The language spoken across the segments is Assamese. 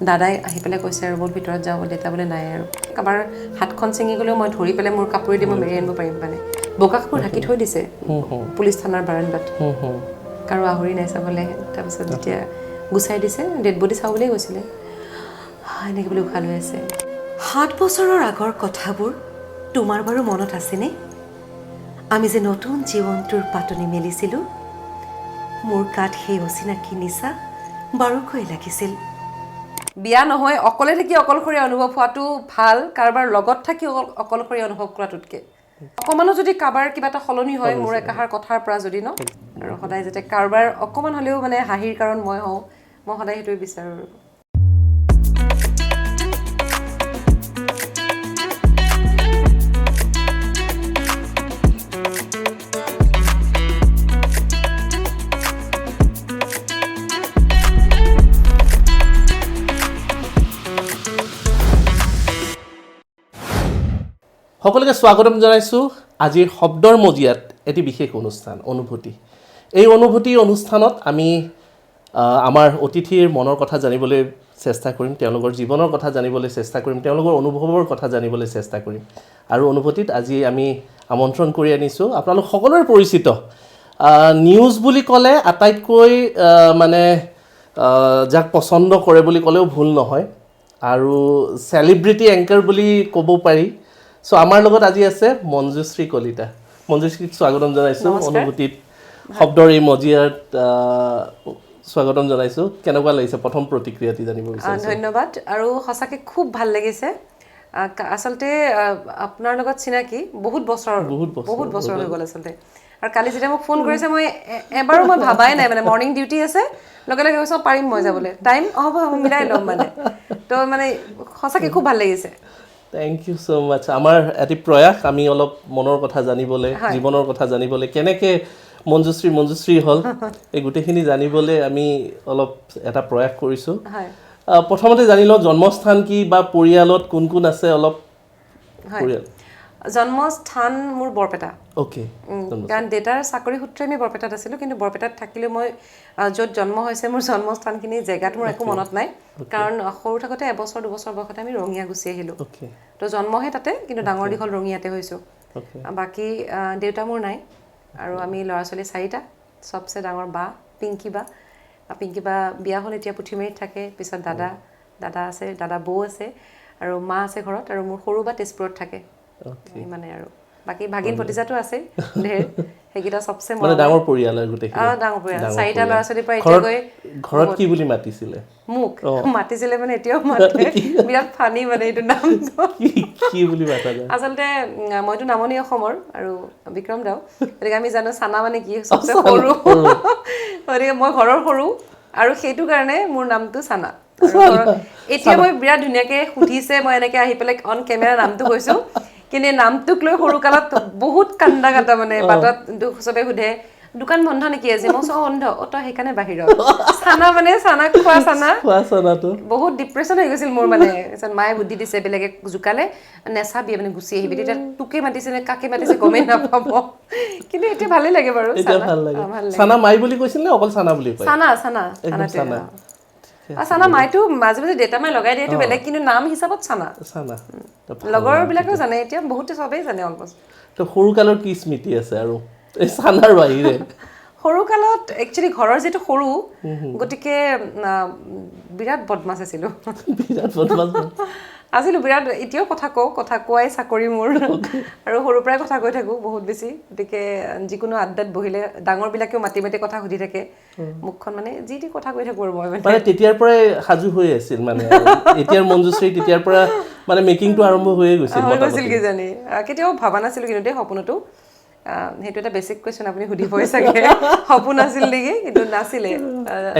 দাদাই আহি পেলাই কৈছে আৰু বৰ ভিতৰত যাওঁ দেউতা বোলে নাই আৰু কাৰোবাৰ হাতখন ছিঙি গ'লেও মই ধৰি পেলাই মোৰ কাপোৰেদি মই মেলি আনিব পাৰিম মানে বগা কাপোৰ ঢাকি থৈ দিছে পুলিচ থানাৰ বাৰান্দাত কাৰো আহৰি নাই চাবলৈ তাৰপিছত যেতিয়া গুচাই দিছে ডেড বডি চাওঁ বুলিয়ে কৈছিলে এনেকৈ বুলি উশাহ লৈ আছে 7 বছৰৰ আগৰ কথাবোৰ তোমাৰ বাৰু মনত আছেনে আমি যে নতুন জীৱনটোৰ পাতনি মেলিছিলোঁ মোৰ গাত সেই অচিনাকি নিচা বাৰুকৈ লাগিছিল বিয়া নহয় অকলে থাকি অকলশৰীয়া অনুভৱ হোৱাটো ভাল কাৰোবাৰ লগত থাকি অকলশৰীয়া অনুভৱ কৰাটোতকে অকমানো যদি কাৰোবাৰ কিবা এটা সলনি হয় মোৰ একাহাৰ কথাৰ পৰা যদি ন আৰু সদায় যাতে কাৰোবাৰ অকমান হ'লেও মানে হাঁহিৰ কাৰণ মই হওঁ মই সদায় সেইটোৱে বিচাৰোঁ সকলোকে স্বাগতম জনাইছোঁ আজিৰ শব্দৰ মজিয়াত এটি বিশেষ অনুষ্ঠান অনুভূতি এই অনুভূতি অনুষ্ঠানত আমি আমাৰ অতিথিৰ মনৰ কথা জানিবলৈ চেষ্টা কৰিম তেওঁলোকৰ জীৱনৰ কথা জানিবলৈ চেষ্টা কৰিম তেওঁলোকৰ অনুভৱৰ কথা জানিবলৈ চেষ্টা কৰিম আৰু অনুভূতিত আজি আমি আমন্ত্ৰণ কৰি আনিছোঁ আপোনালোক সকলোৰে পৰিচিত নিউজ বুলি ক'লে আটাইতকৈ মানে যাক পছন্দ কৰে বুলি ক'লেও ভুল নহয় আৰু চেলিব্ৰিটি এংকাৰ বুলি ক'ব পাৰি সো আমাৰ লগত আজি আছে মঞ্জুশ্ৰী কলিতা মঞ্জুশ্ৰীক স্বাগতম জনাইছোঁ অনুভূতিত শব্দৰ এই মজিয়াত স্বাগতম জনাইছোঁ কেনেকুৱা লাগিছে প্ৰথম প্ৰতিক্ৰিয়াটি জানিব বিচাৰিছোঁ ধন্যবাদ আৰু সঁচাকৈ খুব ভাল লাগিছে আচলতে আপোনাৰ লগত চিনাকি বহুত বছৰ হৈ গ'ল আচলতে আৰু কালি যেতিয়া মোক ফোন কৰিছে মই এবাৰো মই ভাবাই নাই মানে মৰ্ণিং ডিউটি আছে লগে লগে কৈছোঁ পাৰিম মই যাবলৈ টাইম হ'ব মিলাই ল'ম মানে তো মানে সঁচাকৈ খুব ভাল লাগিছে থেংক ইউ সো মাচ আমাৰ এটি প্ৰয়াস আমি অলপ মনৰ কথা জানিবলৈ জীৱনৰ কথা জানিবলৈ কেনেকৈ মঞ্জুশ্ৰী হ'ল এই গোটেইখিনি জানিবলৈ আমি অলপ এটা প্ৰয়াস কৰিছোঁ প্ৰথমতে জানি লওঁ জন্মস্থান কি বা পৰিয়ালত কোন কোন আছে অলপ পৰিয়াল জন্মস্থান মোৰ বৰপেটা অ'কে কাৰণ দেউতাৰ চাকৰি সূত্ৰে আমি বৰপেটাত আছিলোঁ কিন্তু বৰপেটাত থাকিলেও মই য'ত জন্ম হৈছে মোৰ জন্মস্থানখিনি জেগাত মোৰ একো মনত নাই কাৰণ সৰু থাকোঁতে 1 বছৰ 2 বছৰ বয়সতে আমি ৰঙিয়া গুচি আহিলোঁ তো জন্মহে তাতে কিন্তু ডাঙৰ দীঘল ৰঙিয়াতে হৈছোঁ বাকী দেউতা মোৰ নাই আৰু আমি ল'ৰা ছোৱালী 4টা চবচে ডাঙৰ বা পিংকি বা বিয়া হ'ল এতিয়া পুথিমাৰীত থাকে পিছত দাদা আছে দাদা বৌ আছে আৰু মা আছে ঘৰত আৰু মোৰ সৰু বা তেজপুৰত থাকে মানে আৰু বাকি ভাগিন ভতিজাটো আছে ঢেৰ সেইকেইটা চবচে মানে ডাঙৰ পৰিয়াল আৰু গোটেইখিনি ডাঙৰ পৰিয়াল 4টা ল'ৰা ছোৱালীৰ পৰা এতিয়া গৈ ঘৰত কি বুলি মাতিছিলে মোক মাতিছিলে মানে এতিয়াও মাতে বিৰাট ফানি মানে এইটো নামটো কি বুলি মাতা যায় আচলতে মইতো নামনি অসমৰ আৰু বিক্ৰম দাও গতিকে আমি জানো চানা মানে কি চবচে সৰু গতিকে মই ঘৰৰ সৰু আৰু সেইটো কাৰণে মোৰ নামটো চানা এতিয়া মই বিৰাট ধুনীয়াকৈ সুধিছে মই এনেকৈ আহি পেলাই অন কেমেৰা নামটো কৈছোঁ কিন্তু নামটোক লৈ সৰু কালত বহুত কান্দা কাটা মানে বাটত চবে সোধে দোকান বন্ধ নেকি আজি মই চব বন্ধ তই সেইকাৰণে বাহিৰত চানা মানে চানা খোৱা চানাটো বহুত ডিপ্ৰেশ্যন হৈ গৈছিল মোৰ মানে মায়ে বুদ্ধি দিছে বেলেগে জোকালে নেচাবি মানে গুচি আহিবি তেতিয়া তোকে মাতিছে নে কাকে মাতিছে গমেই নাপাব কিন্তু এতিয়া ভালেই লাগে বাৰু চানা মাই বুলি কৈছিল নে অকল চানা বুলি কয় চানা মাইটো মাজে মাজে দেউতা মাই লগাই দিয়ে এইটো বেলেগ কিন্তু নাম হিচাপত চানা লগৰবিলাকেও জানে এতিয়া বহুতে চবেই জানে অলমষ্ট তো সৰুকালৰ কি স্মৃতি আছে আৰু এই চানাৰ বাহিৰে সৰুকালত একচুৱেলি ঘৰৰ যিটো সৰু গতিকে বিৰাট বদমাছ আছিলোঁ বিৰাট এতিয়াও কথা কোৱাই চাকৰি মোৰ আৰু সৰুৰ পৰাই কথা কৈ থাকোঁ বহুত বেছি গতিকে যিকোনো আড্ডাত বহিলে ডাঙৰবিলাকেও মাতি মাতি কথা সুধি থাকে মুখখন মানে যি কথা কৈ থাকোঁ আৰু মই মানে তেতিয়াৰ পৰাই সাজু হৈ আছিল মানে এতিয়াৰ মঞ্জুশ্ৰী তেতিয়াৰ পৰা মানে মেকিংটো আৰম্ভ হৈয়ে গৈছিল কিজানি কেতিয়াও ভবা নাছিলোঁ কিন্তু দেই সপোনতো সেইটো এটা বেছিক কুৱেশ্যন আপুনি সুধিবই চাগে সপোন আছিল নেকি কিন্তু নাছিলে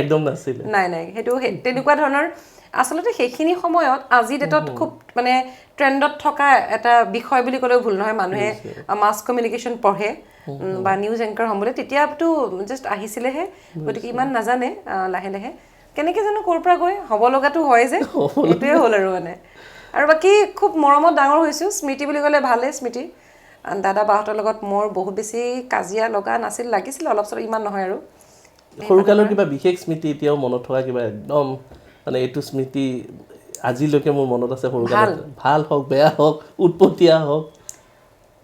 একদম নাছিলে নাই সেইটো তেনেকুৱা ধৰণৰ আচলতে সেইখিনি সময়ত আজি ডেটত খুব মানে ট্ৰেণ্ডত থকা এটা বিষয় বুলি ক'লেও ভুল নহয় মানুহে মাছ কমিউনিকেশ্যন পঢ়ে বা নিউজ এংকাৰ হ'ম বুলি তেতিয়াতো জাষ্ট আহিছিলেহে গতিকে ইমান নাজানে লাহে লাহে কেনেকৈ জানো ক'ৰ পৰা গৈ হ'ব লগাটো হয় যে সেইটোৱে হ'ল আৰু মানে আৰু বাকী খুব মৰমত ডাঙৰ হৈছোঁ স্মৃতি বুলি ক'লে ভালেই স্মৃতি দাদা বাহঁতৰ লগত মোৰ বহুত বেছি কাজিয়া লগা নাছিল লাগিছিল অলপ চলপ ইমান নহয় আৰু সৰুকালৰ কিবা বিশেষ স্মৃতি এতিয়াও মনত থকা কিবা একদম মানে এইটো স্মৃতি আজিলৈকে মোৰ মনত আছে সৰুকালত ভাল হওক বেয়া হওক উৎপতীয়া হওক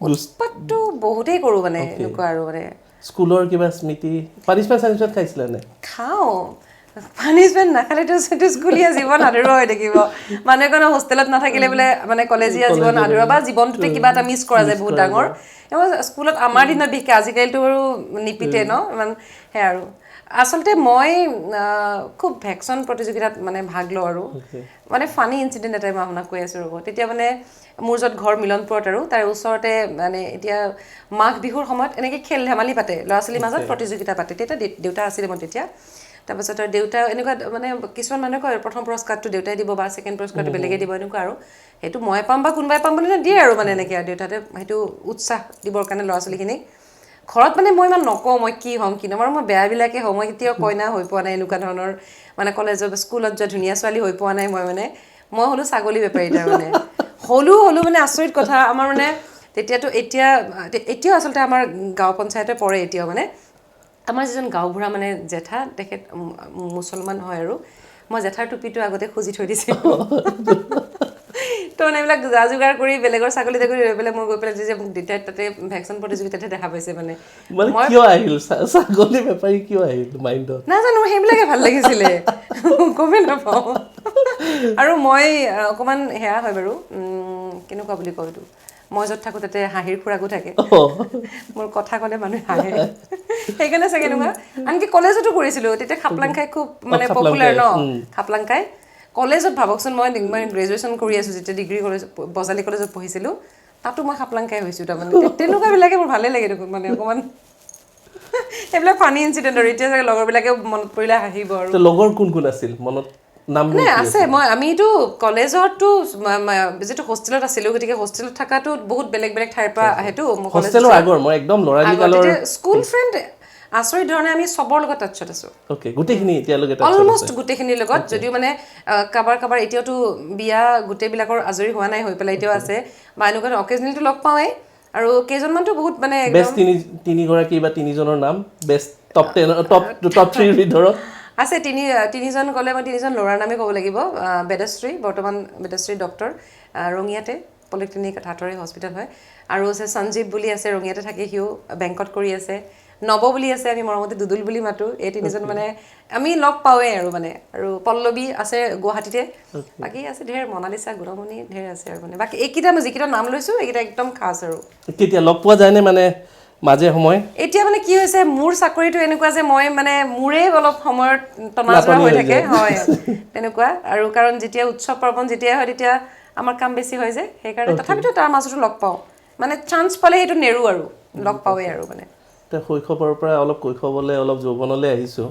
উৎপাতটো বহুতেই কৰোঁ মানে এনেকুৱা আৰু মানে স্কুলৰ কিবা স্মৃতি পানিছমেণ্ট খাইছিলা নে খাওঁ পানিছমেণ্ট নাখালেতো স্কুলীয়া জীৱন আধৰুৱা হৈ থাকিব মানুহে কোনো হোষ্টেলত নাথাকিলে বোলে মানে কলেজীয়া জীৱন আধৰুৱা বা জীৱনটোতে কিবা এটা মিছ কৰা যায় বহুত ডাঙৰ স্কুলত আমাৰ দিনত বিশেষকৈ আজিকালিতো বাৰু নিপিতে ন ইমান সেয়া আৰু আচলতে মই খুব ভেকচন প্ৰতিযোগিতাত মানে ভাগ লওঁ আৰু মানে ফানি ইনচিডেণ্ট এটাই মই আপোনাক কৈ আছোঁ ৰ'ব তেতিয়া মানে মোৰ য'ত ঘৰ মিলনপুৰত আৰু তাৰ ওচৰতে মানে এতিয়া মাঘ বিহুৰ সময়ত এনেকৈ খেল ধেমালি পাতে ল'ৰা ছোৱালীৰ মাজত প্ৰতিযোগিতা পাতে তেতিয়া দেউতা আছিলে মই তেতিয়া তাৰপাছত দেউতা এনেকুৱা মানে কিছুমান মানুহে কয় প্ৰথম পুৰস্কাৰটো দেউতাই দিব বা ছেকেণ্ড পুৰস্কাৰটো বেলেগে দিব এনেকুৱা আৰু সেইটো মই পাম বা কোনোবাই পাম বুলি দিয়ে আৰু মানে এনেকৈ আৰু দেউতাতে সেইটো উৎসাহ দিবৰ কাৰণে ল'ৰা ছোৱালীখিনিক ঘৰত মানে মই ইমান নকওঁ মই কি হ'ম কি নহ'ম মই বেয়াবিলাকে হওঁ মই কেতিয়াও কইনা হৈ পোৱা নাই এনেকুৱা ধৰণৰ মানে কলেজত স্কুলত যোৱা ধুনীয়া ছোৱালী হৈ পোৱা নাই মই হ'লো ছাগলী বেপাৰী তাৰ মানে হ'লো মানে আচৰিত কথা আমাৰ মানে তেতিয়াতো এতিয়াও আচলতে আমাৰ গাঁও পঞ্চায়তে পৰে এতিয়াও মানে আমাৰ যিজন গাঁওবুঢ়া মানে জেঠা তেখেত মুছলমান হয় আৰু মই জেঠাৰ টুপিটো আগতে খুজি থৈ দিছিলোঁ তো মানে এইবিলাক যা যোগাৰ কৰি বেলেগৰ ছাগলী তাগলী লৈ পেলাই মই গৈ পেলাই যে মোক দেউতাই তাতে ভেকচন প্ৰতিযোগিতাতে দেখা পাইছে মানে কিয় আহিল ছাগলী বেপাৰী কিয় আহিল মাইণ্ডত নাজানো সেইবিলাকে ভাল লাগিছিলে গমেই নাপাওঁ আৰু মই অকণমান সেয়া হয় বাৰু কেনেকুৱা বুলি কওঁ এইটো মই য'ত থাকোঁ তাতে হাঁহিৰ খুৰাকো থাকে মোৰ কথা ক'লে মানুহে হাঁহে সেইকাৰণে চাগে এনেকুৱা আনকি কলেজতো কৰিছিলোঁ তেতিয়া খাপলাংখাই খুব মানে পপুলাৰ ন খাপলাংখাই কলেজত ভাবকচোন মই গ্ৰেজুৱেশ্যন কৰি আছোঁ যেতিয়া ডিগ্ৰী কলেজ বজালী কলেজত পঢ়িছিলোঁ তাতো মই খাপলাংখাই হৈছোঁ তাৰমানে তেনেকুৱাবিলাকে মোৰ ভালেই লাগে দেখোন মানে অকণমান এইবিলাক ফানি ইনচিডেণ্ট আৰু এতিয়া চাগে লগৰবিলাকেও মনত পৰিলে হাঁহিব আৰু লগৰ কোন কোন আছিল মনত নাই আছে আমিতো কলেজতো যিটো হোষ্টেলত আছিলোঁ গতিকে হোষ্টেলত থকাটো বহুত বেলেগ বেলেগ ঠাইৰ পৰা আহেতো হোষ্টেলৰ আগৰ মই একদম লৰালি কালৰ স্কুল ফ্ৰেণ্ড আচৰিত ধৰণে আমি চবৰ লগত টাচত আছোঁ গোটেইখিনি এতিয়ালৈকে অলমষ্ট গোটেইখিনিৰ লগত যদিও মানে কাৰোবাৰ এতিয়াওতো বিয়া গোটেইবিলাকৰ আজৰি হোৱা নাই হৈ পেলাই এতিয়াও আছে বা এনেকুৱা অকেজনেলিটো লগ পাওঁৱেই আৰু কেইজনমানতো বহুত মানে বেষ্ট তিনিগৰাকী বা তিনিজনৰ নাম বেষ্ট টপ 3 ভিতৰত আছে তিনিজন ক'লে মই তিনিজন ল'ৰাৰ নামে ক'ব লাগিব বেদাশ্ৰী বৰ্তমান বেদাশ্ৰী ডক্টৰ ৰঙিয়াতে পলিক্লিনিক হাতৰে হস্পিটেল হয় আৰু আছে সঞ্জীৱ বুলি আছে ৰঙিয়াতে থাকে সিও বেংকত কৰি আছে নৱ বুলি আছে আমি মৰমতে দুদুল বুলি মাতো এই তিনিজন মানে আমি লগ পাওঁৱেই আৰু মানে আৰু পল্লৱী আছে গুৱাহাটীতে বাকী আছে ঢেৰ মনালিছা গুণমণি ঢেৰ আছে আৰু মানে বাকী এইকেইটা মই যিকেইটা নাম লৈছোঁ এইকেইটা একদম খাছ আৰু কেতিয়া লগ পোৱা যায়নে মানে মাজে সময় এতিয়া মানে কি হৈছে মোৰ চাকৰিটো এনেকুৱা যে মই মানে মোৰে অলপ সময়ত টনাজৰা হৈ থাকে হয় তেনেকুৱা আৰু কাৰণ যেতিয়া উৎসৱ পাৰ্বণ যেতিয়া হয় তেতিয়া আমাৰ কাম বেছি হৈ যায় সেইকাৰণে তথাপিতো তাৰ মাজতো লগ পাওঁ মানে চান্স পালে সেইটো নেৰো আৰু লগ পাওঁৱেই আৰু মানে শৈশৱৰ পৰা অলপ কৈশৱলৈ অলপ যৌৱনলৈ আহিছোঁ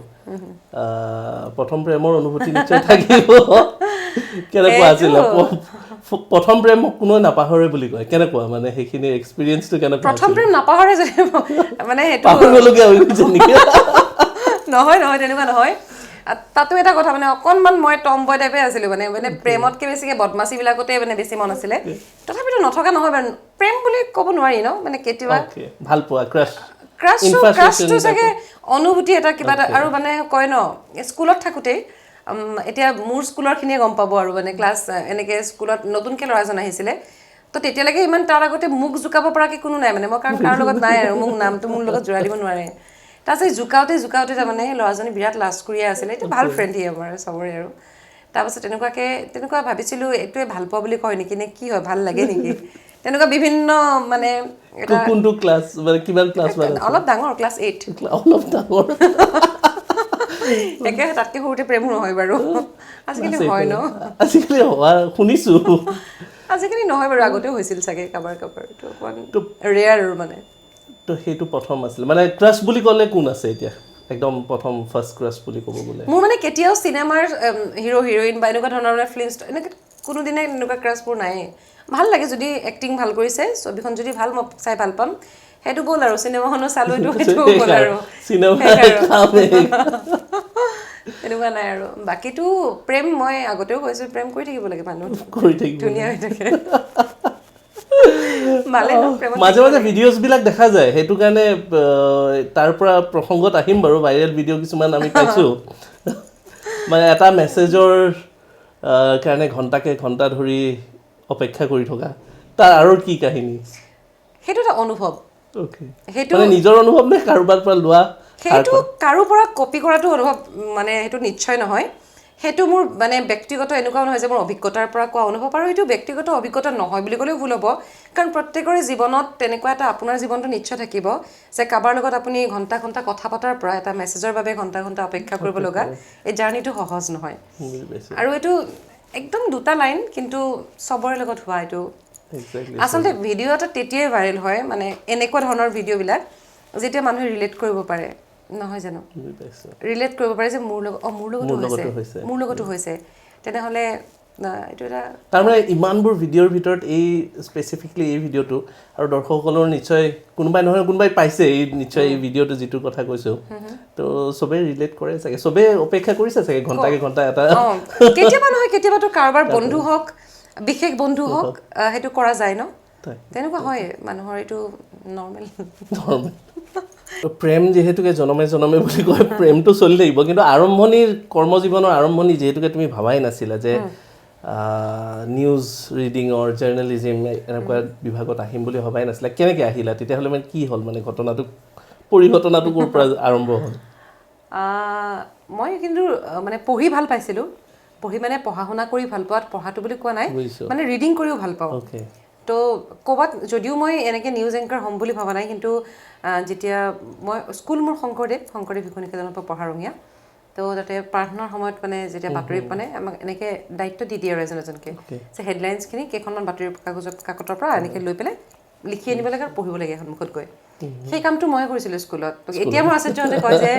প্ৰথম প্ৰেমৰ অনুভূতি নিশ্চয় থাকিব কেনেকুৱা আছিলে প্ৰথম প্ৰেম কোনোৱে নাপাহৰে বুলি কয় কেনেকুৱা মানে সেইখিনি এক্সপিৰিয়েঞ্চটো কেনেকুৱা প্ৰথম প্ৰেম নাপাহৰে যদি মানে সেইটো পাহৰিবলগীয়া হৈ গৈছে নেকি নহয় তেনেকুৱা নহয় তাতো এটা কথা মানে অকণমান মই টমবয় টাইপে আছিলোঁ মানে প্ৰেমতকৈ বেছিকৈ বদমাচিবিলাকতে মানে বেছি মন আছিলে তথাপিতো নথকা নহয় বাৰু প্ৰেম বুলি ক'ব নোৱাৰি ন মানে কেতিয়াবা ভাল পোৱা ক্ৰাছটো চাগে অনুভূতি এটা কিবা এটা আৰু মানে কয় ন স্কুলত থাকোঁতেই এতিয়া মোৰ স্কুলৰখিনিয়ে গম পাব আৰু মানে ক্লাছ এনেকৈ স্কুলত নতুনকৈ ল'ৰা এজন আহিছিলে তো তেতিয়ালৈকে ইমান তাৰ আগতে মুখ জোকাব পৰাকৈ কোনো নাই মানে মই কাৰণ কাৰো লগত নাই আৰু মোক নামটো মোৰ লগত জোৰা দিব নোৱাৰে তাৰপিছত জোকাওঁতে তাৰমানে ল'ৰাজনী বিৰাট লাজ কৰিয়ে আছিলে এতিয়া ভাল ফ্ৰেণ্ড সি আমাৰ চবৰে আৰু তাৰপাছত তেনেকুৱা ভাবিছিলোঁ এইটোৱে ভাল পোৱা বুলি কয় নেকি নে কি হয় ভাল লাগে নেকি তেনেকুৱা বিভিন্ন মানে কোনটো ক্লাছ মানে কিমান ক্লাছ মানে অলপ ডাঙৰ ক্লাছ 8 অলপ ডাঙৰ একেবাৰে তাতকৈ সৰুতে প্ৰেমো নহয় বাৰু আজিকালি হয় ন আজিকালি শুনিছোঁ আজিকালি নহয় বাৰু আগতেও হৈছিল চাগে কাবাৰ এইটো অকণমান ৰেয়াৰ আৰু মানে তো সেইটো প্ৰথম আছিল মানে ক্ৰাছ বুলি ক'লে কোন আছে এতিয়া একদম প্ৰথম ফাৰ্ষ্ট ক্ৰাছ বুলি ক'ব গ'লে মোৰ মানে কেতিয়াও চিনেমাৰ হিৰো হিৰইন বা এনেকুৱা ধৰণৰ ফিল্ম এনেকৈ কোনোদিনে এনেকুৱা ক্ৰাছবোৰ নাই ভাল লাগে যদি এক্টিং ভাল কৰিছে ছবিখন যদি ভাল মই চাই ভাল পাম সেইটো গ'ল আৰু চিনেমাখনো চালোঁ সেইটো গ'ল আৰু এনেকুৱা নাই আৰু বাকীটো প্ৰেম মই আগতেও কৈছোঁ প্ৰেম কৰি থাকিব লাগে মানুহ ধুনীয়া হৈ থাকে মাজে মাজে ভিডিঅ'ছবিলাক দেখা যায় সেইটো কাৰণে তাৰ পৰা প্ৰসংগত আহিম বাৰু ভাইৰেল ভিডিঅ' কিছুমান আমি পাইছোঁ মানে এটা মেছেজৰ কাৰণে ঘণ্টাকে ঘণ্টা ধৰি অপেক্ষা কৰি থকা তাৰ আৰু কি কাহিনী সেইটো এটা অনুভৱ ওকে সেইটো মানে নিজৰ অনুভৱ নে কাৰোবাৰ পৰা লোৱা সেইটো কাৰো পৰা কপি কৰাটো অনুভৱ মানে সেইটো নিশ্চয় নহয় সেইটো মোৰ মানে ব্যক্তিগত এনেকুৱা নহয় যে মোৰ অভিজ্ঞতাৰ পৰা কোৱা অনুভৱ আৰু এইটো ব্যক্তিগত অভিজ্ঞতা নহয় বুলি ক'লেও ভুল হ'ব কাৰণ প্ৰত্যেকৰে জীৱনত তেনেকুৱা এটা আপোনাৰ জীৱনটো নিশ্চয় থাকিব যে কাৰোবাৰ লগত আপুনি ঘণ্টা ঘণ্টা কথা পতাৰ পৰা এটা মেছেজৰ বাবে ঘণ্টা ঘণ্টা অপেক্ষা কৰিব লগা এই জাৰ্নিটো সহজ নহয় আৰু এইটো একদম দুটা লাইন কিন্তু চবৰে লগত হোৱা এইটো আচলতে ভিডিঅ' এটা তেতিয়াই ভাইৰেল হয় মানে এনেকুৱা ধৰণৰ ভিডিঅ'বিলাক যেতিয়া মানুহে ৰিলেট কৰিব পাৰে নহয় জানো ৰিলেট কৰিব পাৰে যে মোৰ লগতো হৈছে তেনেহ'লে এইটো এটা তাৰমানে ইমানবোৰ ভিডিঅ'ৰ ভিতৰত এই স্পেচিফিকলি এই ভিডিঅ'টো আৰু দৰ্শকসকলৰ নিশ্চয় কোনোবাই নহয় কোনোবাই পাইছে এই নিশ্চয় এই ভিডিঅ'টো যিটো কথা কৈছোঁ তো চবেই ৰিলেট কৰে চাগে চবেই অপেক্ষা কৰিছে চাগে ঘণ্টাকে ঘণ্টা এটা কেতিয়াবা নহয় কেতিয়াবাতো কাৰোবাৰ বন্ধু হওক বিশেষ বন্ধু হওক সেইটো কৰা যায় ন তেনেকুৱা হয় মানুহৰ এইটো নৰ্মেল প্ৰেম যিহেতুকে জনমে জনমে বুলি কয় প্ৰেমটো চলি থাকিব কিন্তু আৰম্ভণিৰ কৰ্মজীৱনৰ আৰম্ভণি যিহেতুকে তুমি ভাবাই নাছিলা যে নিউজ ৰিডিঙৰ জাৰ্নেলিজিম এনেকুৱা বিভাগত আহিম বুলি ভবাই নাছিলা কেনেকৈ আহিলা তেতিয়াহ'লে মানে কি হ'ল মানে পৰিঘটনাটো ক'ৰ পৰা আৰম্ভ হ'ল মই কিন্তু মানে পঢ়ি ভাল পাইছিলোঁ পঢ়ি মানে পঢ়া শুনা কৰি ভাল পোৱাত পঢ়াটো বুলি কোৱা নাই মানে ৰিডিং কৰিও ভাল পাওঁ তো ক'ৰবাত যদিও মই এনেকৈ নিউজ এংকাৰ হ'ম বুলি ভবা নাই কিন্তু যেতিয়া মই স্কুল মোৰ শংকৰদেৱ শিশু নিকেতনৰ পৰা পঢ়া ৰঙীয়া তো তাতে প্ৰাৰ্থনাৰ সময়ত মানে যেতিয়া বাতৰি মানে আমাক এনেকৈ দায়িত্ব দি দিয়ে আৰু এজনকৈ যে হেডলাইনছখিনি কেইখনমান বাতৰি কাকতৰ পৰা এনেকৈ লৈ পেলাই লিখি আনিব লাগে আৰু পঢ়িব লাগে সন্মুখত গৈ সেই কামটো মই কৰিছিলোঁ স্কুলত তো এতিয়া মোৰ আচাৰ্যহঁতে কয় যে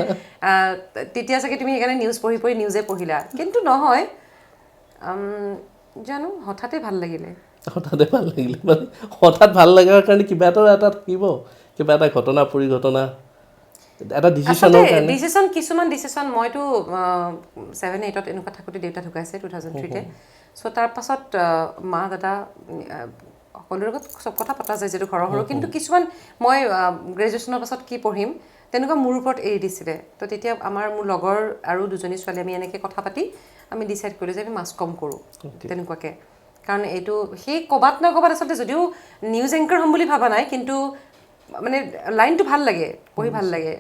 তেতিয়া চাগে তুমি সেইকাৰণে নিউজ পঢ়ি নিউজে পঢ়িলা কিন্তু নহয় জানো হঠাতে ভাল লাগিলে মানে হঠাৎ ভাল লগাৰ কাৰণে কিবা এটা থাকিব কিবা এটা ঘটনা পৰিঘটনা এটা ডিচিশ্যন কিছুমান ডিচিশ্যন মইতো 7-8ত এনেকুৱা থাকোঁতে দেউতা ঢুকাইছে 2003তে চ' তাৰপাছত মা দাদা সকলোৰে লগত চব কথা পতা যায় যিটো ঘৰৰ সৰু কিন্তু কিছুমান মই গ্ৰেজুৱেশ্যনৰ পাছত কি পঢ়িম তেনেকুৱা মোৰ ওপৰত এৰি দিছিলে তো তেতিয়া মোৰ লগৰ আৰু দুজনী ছোৱালী আমি এনেকৈ কথা পাতি আমি ডিচাইড কৰিলোঁ যে আমি মাছ কম কৰোঁ তেনেকুৱাকৈ কাৰণ এইটো সেই ক'ৰবাত না ক'ৰবাত আচলতে যদিও নিউজ এংকাৰ হ'ম বুলি ভবা নাই কিন্তু মানে লাইনটো ভাল লাগে পঢ়ি ভাল লাগে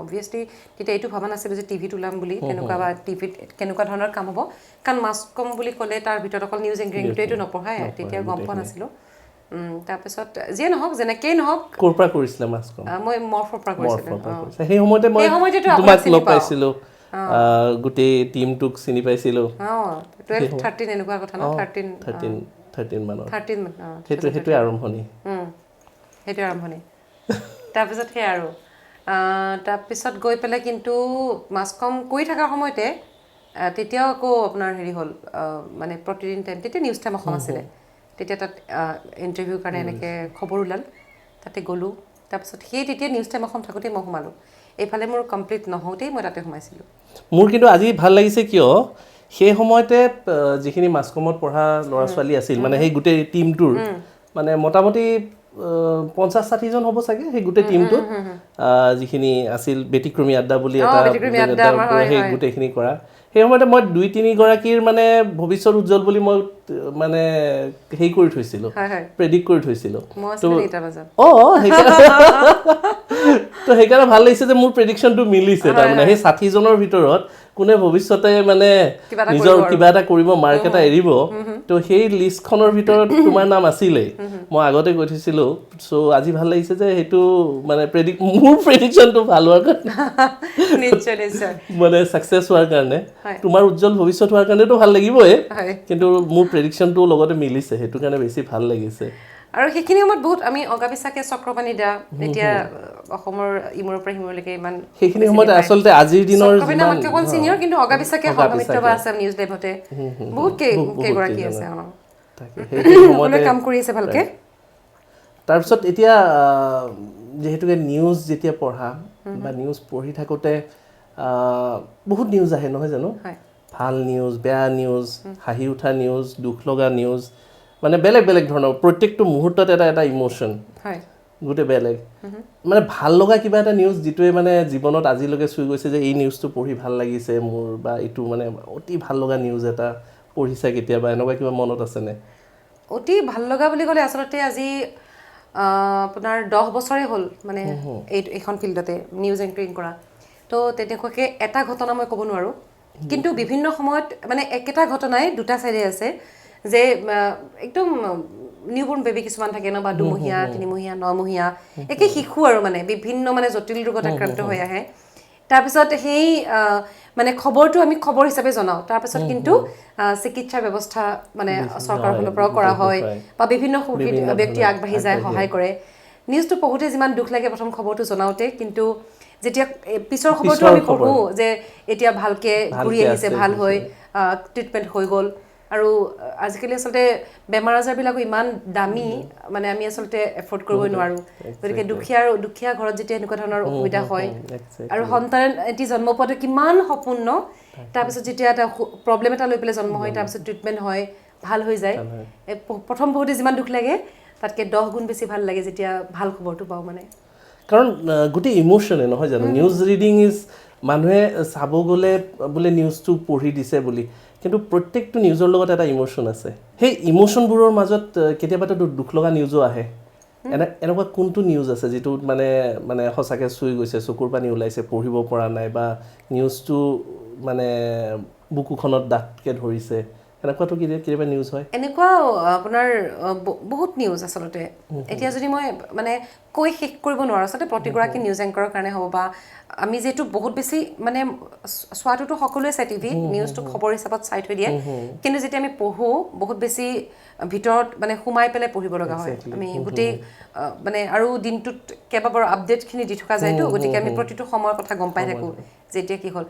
অবভিয়াছলি তেতিয়া এইটো ভবা নাছিলোঁ যে টিভিত ওলাম বুলি তেনেকুৱা বা টিভিত কেনেকুৱা ধৰণৰ কাম হ'ব কাৰণ মাছ কম বুলি ক'লে তাৰ ভিতৰত অকল নিউজ এংকাৰিংটোৱেইটো নপঢ়ায় তেতিয়া গম পোৱা নাছিলোঁ তাৰপিছত যিয়ে নহওক যেনেকেই নহওক ক'ৰ পৰা কৰিছিলে মাছ কম মই মৰ্ফৰ পৰা কৰিছিলোঁ সেই সময়তে মই তোমাক লগ পাইছিলোঁ গোটেই টিমটোক চিনি পাইছিলোঁ 12-13 এনেকুৱা কথা ন 13 মানৰ 13 সেইটোৱে আৰম্ভণি সেইটোৱে আৰম্ভণি তাৰপিছত সেই আৰু তাৰপিছত গৈ পেলাই কিন্তু মাছ কম কৰি থকাৰ সময়তে তেতিয়াও আকৌ আপোনাৰ হেৰি হ'ল মানে প্ৰতিদিন টাইম তেতিয়া নিউজ টাইম অসম আছিলে তেতিয়া তাত ইণ্টাৰভিউৰ কাৰণে এনেকৈ খবৰ ওলাল তাতে গ'লোঁ তাৰপিছত তেতিয়া নিউজ টাইম অসম থাকোঁতেই মই সোমালোঁ এইফালে মোৰ কমপ্লিট নহওঁতেই মই তাতে সোমাইছিলোঁ মোৰ কিন্তু আজি ভাল লাগিছে কিয় সেই সময়তে যিখিনি মাছ কমত পঢ়া ল'ৰা ছোৱালী আছিল মানে সেই গোটেই টিমটোৰ মানে মোটামুটি 50-60 জন হ'ব চাগে সেই গোটেই টিমটোত যিখিনি আছিল ব্যতিক্ৰমী আড্ডা বুলি এটা সেই গোটেইখিনি কৰা সেই সময়তে মই 2-3 গৰাকীৰ মানে ভৱিষ্যত উজ্জ্বল বুলি মই মানে হেৰি কৰি থৈছিলোঁ প্ৰেডিক্ট কৰি থৈছিলোঁ তো সেইকাৰণে ভাল লাগিছে যে মোৰ প্ৰেডিকশ্যনটো মিলিছে তাৰমানে সেই 60 জনৰ ভিতৰত কোনে ভৱিষ্যতে মানে নিজৰ কিবা এটা কৰিব মাৰ্ক এটা এৰিব তো সেই লিষ্টখনৰ ভিতৰত তোমাৰ নাম আছিলেই মই আগতে কৈ থৈছিলোঁ চ' আজি ভাল লাগিছে যে সেইটো মানে মোৰ প্ৰেডিকশ্যনটো ভাল হোৱাৰ কাৰণে মানে ছাকচেছ হোৱাৰ কাৰণে তোমাৰ উজ্জ্বল ভৱিষ্যত হোৱাৰ কাৰণেতো ভাল লাগিবই কিন্তু মোৰ প্ৰেডিকশ্যনটো লগতে মিলিছে সেইটো কাৰণে বেছি ভাল লাগিছে আৰু সেইখিনি সময়ত বহুত আমি অগাবিছাকে চক্ৰপাণী দা এতিয়া অসমৰ ইমূৰৰ পৰা সিমূৰলৈকে ইমান সেইখিনি সময়ত আচলতে আজিৰ দিনৰ আমাতকৈ অকণ চিনিয়ৰ কিন্তু অগাবিছাকে সহমিত্ৰ বা আছাম নিউজ লাইভতে বহুত কেইগৰাকী আছে সকলোৱে কাম কৰি আছে ভালকৈ তাৰপিছত এতিয়া যিহেতুকে নিউজ যেতিয়া পঢ়া বা নিউজ পঢ়ি থাকোঁতে বহুত নিউজ আহে নহয় জানো ভাল নিউজ বেয়া নিউজ হাঁহি উঠা নিউজ দুখ লগা নিউজ মানে বেলেগ বেলেগ ধৰণৰ প্ৰত্যেকটো মুহূৰ্তত এটা ইম'শ্যন গোটেই বেলেগ মানে ভাল লগা কিবা এটা নিউজ যিটোৱে মানে জীৱনত আজিলৈকে চুই গৈছে যে এই নিউজটো পঢ়ি ভাল লাগিছে মোৰ বা এইটো মানে অতি ভাল লগা নিউজ এটা পঢ়িছা কেতিয়াবা এনেকুৱা কিবা মনত আছেনে অতি ভাল লগা বুলি ক'লে আচলতে আজি আপোনাৰ 10 বছৰে হ'ল মানে এইখন ফিল্ডতে নিউজ এংকাৰিং কৰা তো তেনেকুৱাকৈ এটা ঘটনা মই ক'ব নোৱাৰোঁ কিন্তু বিভিন্ন সময়ত মানে একেটা ঘটনাই দুটা চাইডে আছে যে একদম নিউবৰ্ণ বেবী কিছুমান থাকে ন বা 2 মহীয়া 3 মহীয়া 9 মহীয়া একে শিশু আৰু মানে বিভিন্ন মানে জটিল ৰোগত আক্ৰান্ত হৈ আহে তাৰপিছত সেই মানে খবৰটো আমি খবৰ হিচাপে জনাওঁ তাৰপিছত কিন্তু চিকিৎসাৰ ব্যৱস্থা মানে চৰকাৰৰ ফালৰ পৰাও কৰা হয় বা বিভিন্ন ব্যক্তি আগবাঢ়ি যায় সহায় কৰে নিউজটো পঢ়োঁতে যিমান দুখ লাগে প্ৰথম খবৰটো জনাওঁতে কিন্তু যেতিয়া পিছৰ খবৰটো আমি পঢ়োঁ যে এতিয়া ভালকৈ ঘূৰি আহিছে ভাল হৈ ট্ৰিটমেণ্ট হৈ গ'ল আৰু আজিকালি আচলতে বেমাৰ আজাৰবিলাকো ইমান দামী মানে আমি আচলতে এফৰ্ড কৰিবই নোৱাৰোঁ গতিকে দুখীয়া ঘৰত যেতিয়া এনেকুৱা ধৰণৰ অসুবিধা হয় আৰু সন্তান এটি জন্ম পোৱাটো কিমান সপোন ন তাৰপিছত যেতিয়া এটা প্ৰব্লেম এটা লৈ পেলাই জন্ম হয় তাৰপিছত ট্ৰিটমেণ্ট হয় ভাল হৈ যায় প্ৰথম বহুতে যিমান দুখ লাগে তাতকৈ 10 গুণ বেছি ভাল লাগে যেতিয়া ভাল খবৰটো পাওঁ মানে কাৰণ গোটেই ইমোশ্যনে নহয় জানো নিউজ ৰিডিং ইজ মানুহে চাব গ'লে বোলে নিউজটো পঢ়ি দিছে বুলি কিন্তু প্ৰত্যেকটো নিউজৰ লগত এটা ইমোশ্যন আছে সেই ইমোশ্যনবোৰৰ মাজত কেতিয়াবাতো দুখ লগা নিউজো আহে এনেকুৱা কোনটো নিউজ আছে যিটো মানে মানে সঁচাকৈ চুই গৈছে চকুৰ পানী ওলাইছে পঢ়িব পৰা নাই বা নিউজটো মানে বুকুখনত ডাঠকৈ ধৰিছে এনেকুৱাতো কেতিয়াবা নিউজ হয় এনেকুৱা আপোনাৰ বহুত নিউজ আচলতে এতিয়া যদি মই মানে কৈ শেষ কৰিব নোৱাৰোঁ আচলতে প্ৰতিগৰাকী নিউজ এংকাৰৰ কাৰণে হ'ব বা আমি যিহেতু বহুত বেছি মানে চোৱাটোতো সকলোৱে চাই টিভি নিউজটো খবৰ হিচাপত চাই থৈ দিয়ে কিন্তু যেতিয়া আমি পঢ়োঁ বহুত বেছি ভিতৰত মানে সোমাই পেলাই পঢ়িব লগা হয় আমি গোটেই মানে আৰু দিনটোত কেইবাবাৰো আপডেটখিনি দি থকা যায়তো গতিকে আমি প্ৰতিটো সময়ৰ কথা গম পাই থাকোঁ যে এতিয়া কি হ'ল